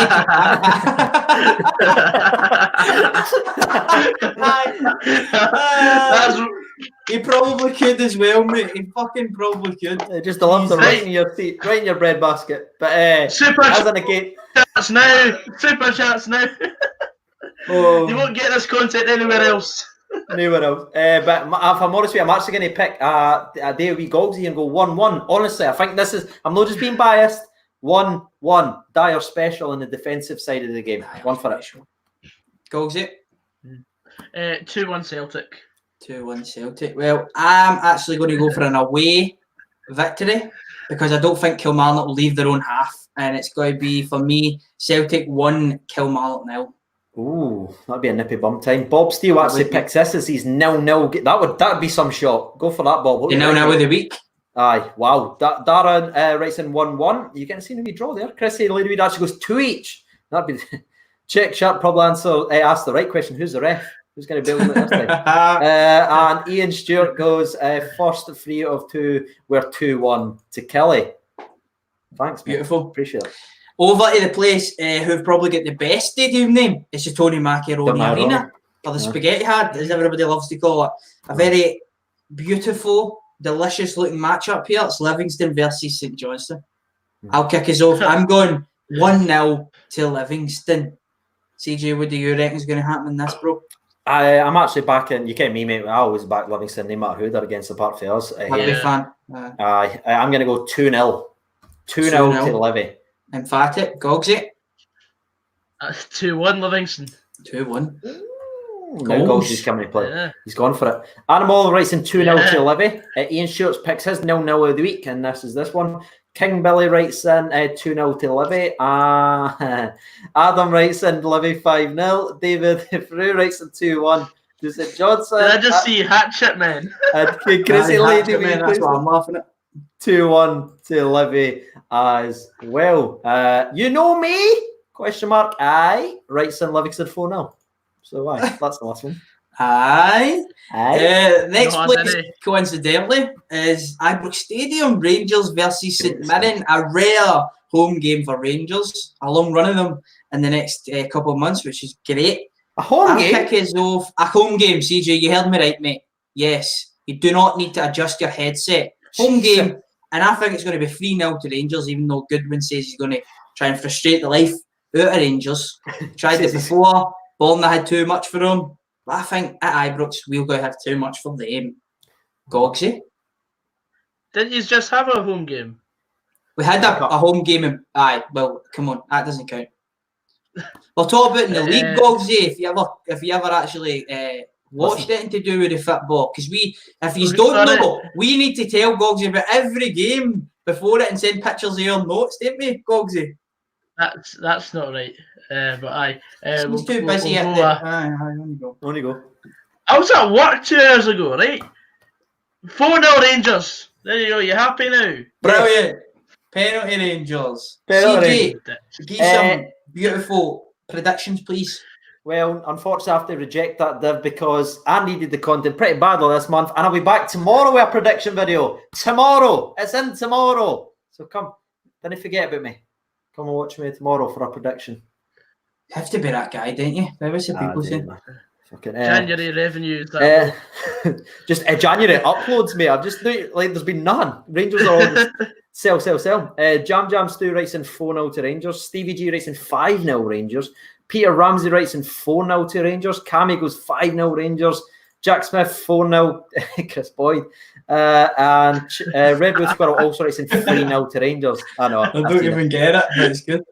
He probably could as well, mate. He fucking probably could. Just delivers right in your seat, right in your bread basket. But super chats now. Super chats now. You won't get this content anywhere else. Nowhere else. But if I'm honest with you, I'm actually going to pick a day of wee Gogsy and go 1-1. Honestly, I think this is. I'm not just being biased. 1-1. Dyer special in the defensive side of the game. One for it. Gogsy. 2-1 Celtic. 2-1 Celtic. Well, I'm actually going to go for an away victory because I don't think Kilmarnock will leave their own half, and it's going to be for me Celtic 1, Kilmarnock 0. Ooh, that'd be a nippy bum time. Bob Steele actually picks this as he's 0-0. That would be some shot. Go for that, Bob. The 0-0 of the week. Aye, wow. Darren writes in 1-1. You getting seen a wee draw there? Chrissy and Lady Weed actually goes 2 each. That'd be check. Sharp probably asked the right question. Who's the ref? Who's going to bail him at this time? And Ian Stewart goes first 3 of 2. We're 2-1 to Kelly. Thanks, mate. Beautiful. Appreciate it. Over to the place who've probably got the best stadium name. It's the Tony Macaroni Arena, or the Spaghetti Hard, as everybody loves to call it. A very beautiful, delicious looking matchup here. It's Livingston versus St Johnstone. I'll kick us off. I'm going 1-0 to Livingston. CJ, what do you reckon is going to happen in this, bro? I'm actually backing. You can't me, mate. I always back Livingston, no matter who they're against, apart from us. Happy fan. I'm going to go 2-0. 2-0 to Livy. Emphatic. Gogsy. 2-1 Livingston. 2-1. Now Gogsy's coming to play. Yeah. He's gone for it. Animal writes in 2-0 to Livy. Ian Schultz picks his 0-0 of the week, and this is this one. King Billy writes in 2-0 to Livy. Adam writes in Livy 5-0. David Frew writes in 2-1 to St Johnson. Did I just see Hatchet Man? And Chrissy Lady Man, that's why I'm laughing at. 2-1 to Livy as well. You know me? Question mark. Aye. Writes in Livingston 4-0. So aye, that's the last one. Aye. Next No, place, coincidentally, is Ibrox Stadium. Rangers versus St Mirren. A rare home game for Rangers. A long run of them in the next couple of months, which is great. A home game? Kick us off. A home game, CJ. You heard me right, mate. Yes. You do not need to adjust your headset. Home game. And I think it's going to be 3-0 to Rangers, even though Goodwin says he's going to try and frustrate the life out of Rangers. Tried it before. Bournemouth had too much for him. But I think at Ibrox, we're going to have too much for them. Gogsy? Didn't you just have a home game? We had a home game. Aye, well, come on. That doesn't count. We'll talk about in the league, Gogsy, if you ever actually watched anything to do with the football. Because if you don't know, we need to tell Gogsy about every game before it and send pictures of your notes, don't we, Gogsy? That's not right. But aye. He's too busy at the... On you go. I was at work 2 hours ago, right? 4-0 Rangers. There you go. You happy now? Brilliant. Penalty Rangers. Penalty. CJ, give some beautiful predictions, please. Well, unfortunately, I have to reject that, Div, because I needed the content pretty badly this month, and I'll be back tomorrow with a prediction video. Tomorrow. It's in tomorrow. So come. Don't forget about me. Come and watch me tomorrow for a prediction. You have to be that guy, don't you? What was the people saying? January revenues. Just January uploads, mate. I've just like there's been none. Rangers are all just sell. Jam Stu writes in 4-0 to Rangers. Stevie G writes in 5-0 Rangers. Peter Ramsey writes in 4-0 to Rangers. Cammy goes 5-0 Rangers. Jack Smith 4-0 Chris Boyd. And Redwood Squirrel also writes in 3-0 to Rangers. I know. I don't even get it, but it's good.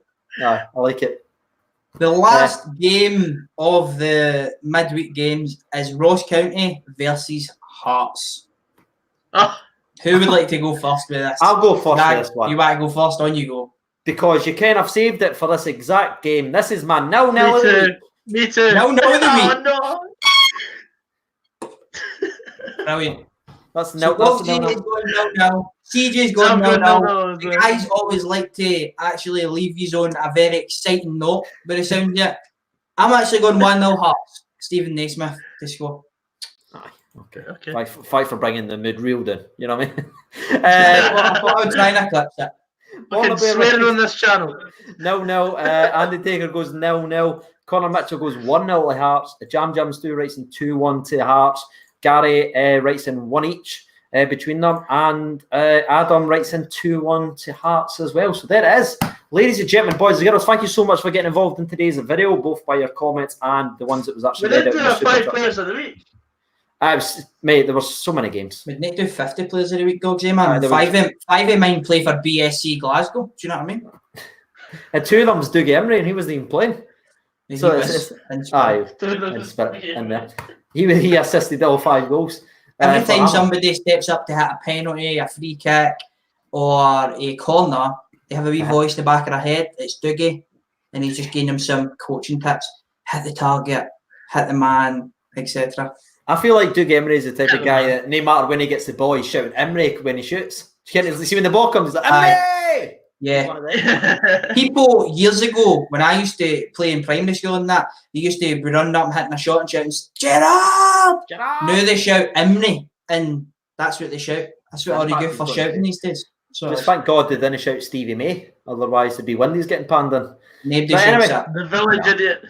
I like it. The last game of the midweek games is Ross County versus Hearts. Who would like to go first with this? I'll go first with this one. You want to go first? On you go. Because you kind of saved it for this exact game. This is my 0-0 of the week. Me too. 0-0 of the week. No. Brilliant. That's so CJ's going now. CJ's going now. The guys always like to actually leave you on a very exciting note, but it sounds it. I'm actually going 1-0 Hearts. Stephen Naismith to score. Okay. Fight for bringing the mood real down. You know what I mean? I thought I would try and eclipse it. I can swear on this channel. No. Andy Taker goes 0-0. Connor Mitchell goes 1-0 to Hearts. Jam Stu writes in 2-1 to Hearts. Gary writes in 1 each between them. And Adam writes in 2-1 to Hearts as well. So there it is. Ladies and gentlemen, boys and girls, thank you so much for getting involved in today's video, both by your comments and the ones that was actually read out. We did do 5 players of the week. Mate, there were so many games. We need to do 50 players of the week, Gogsy, man. Five of mine play for BSC Glasgow. Do you know what I mean? And 2 of them was Dougie Emery, and he wasn't even playing. So it's he assisted all 5 goals. Every time somebody steps up to hit a penalty, a free kick, or a corner, they have a wee voice in the back of their head. It's Dougie, and he's just giving them some coaching tips. Hit the target, hit the man, etc. I feel like Dougie Emery is the type of guy that no matter when he gets the ball, he's shouting Emery when he shoots. See when the ball comes, like, Aye. Yeah. People years ago, when I used to play in primary school and that, they used to be running up and hitting a shot and shouting, Gerard! Now they shout Imrie, and that's what they shout. That's what all the youth are shouting these days. So just thank God they didn't shout Stevie May, otherwise there'd be Windies getting panned in. Nobody shouts that. The village idiot.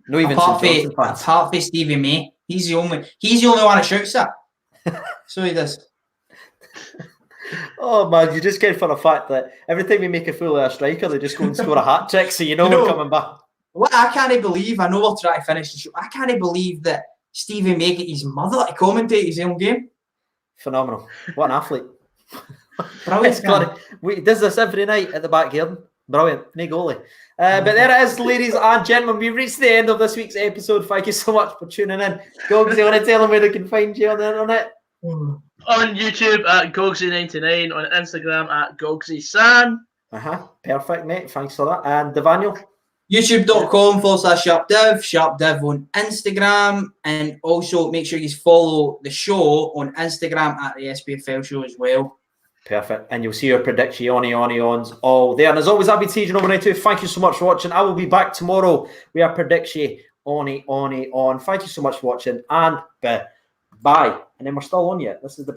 No, even apart from Stevie May, he's the only one that shouts that. So he does. Oh man, you just get for the fact that every time we make a fool of a striker, they just go and score a hat trick, so we're coming back. What I can't believe, I know we're trying to finish the show. I can't believe that Stevie May get his mother to commentate his own game. Phenomenal! What an athlete! Brilliant. He does this every night at the back garden. Brilliant, no goalie. But there it is, ladies and gentlemen. We've reached the end of this week's episode. Thank you so much for tuning in. Gogs, you want to tell them where they can find you on the internet? On YouTube at Gogsy99, on Instagram at GogsySan. Perfect, mate. Thanks for that. And Devaniel? YouTube.com/sharpdiv, sharpdiv on Instagram, and also make sure you follow the show on Instagram at the Spfl show as well. Perfect. And you'll see your predictions all there. And as always, I've been Tejan over 92. Thank you so much for watching. I will be back tomorrow. We are prediction on. Thank you so much for watching, and bye. And then we're still on yet. This is the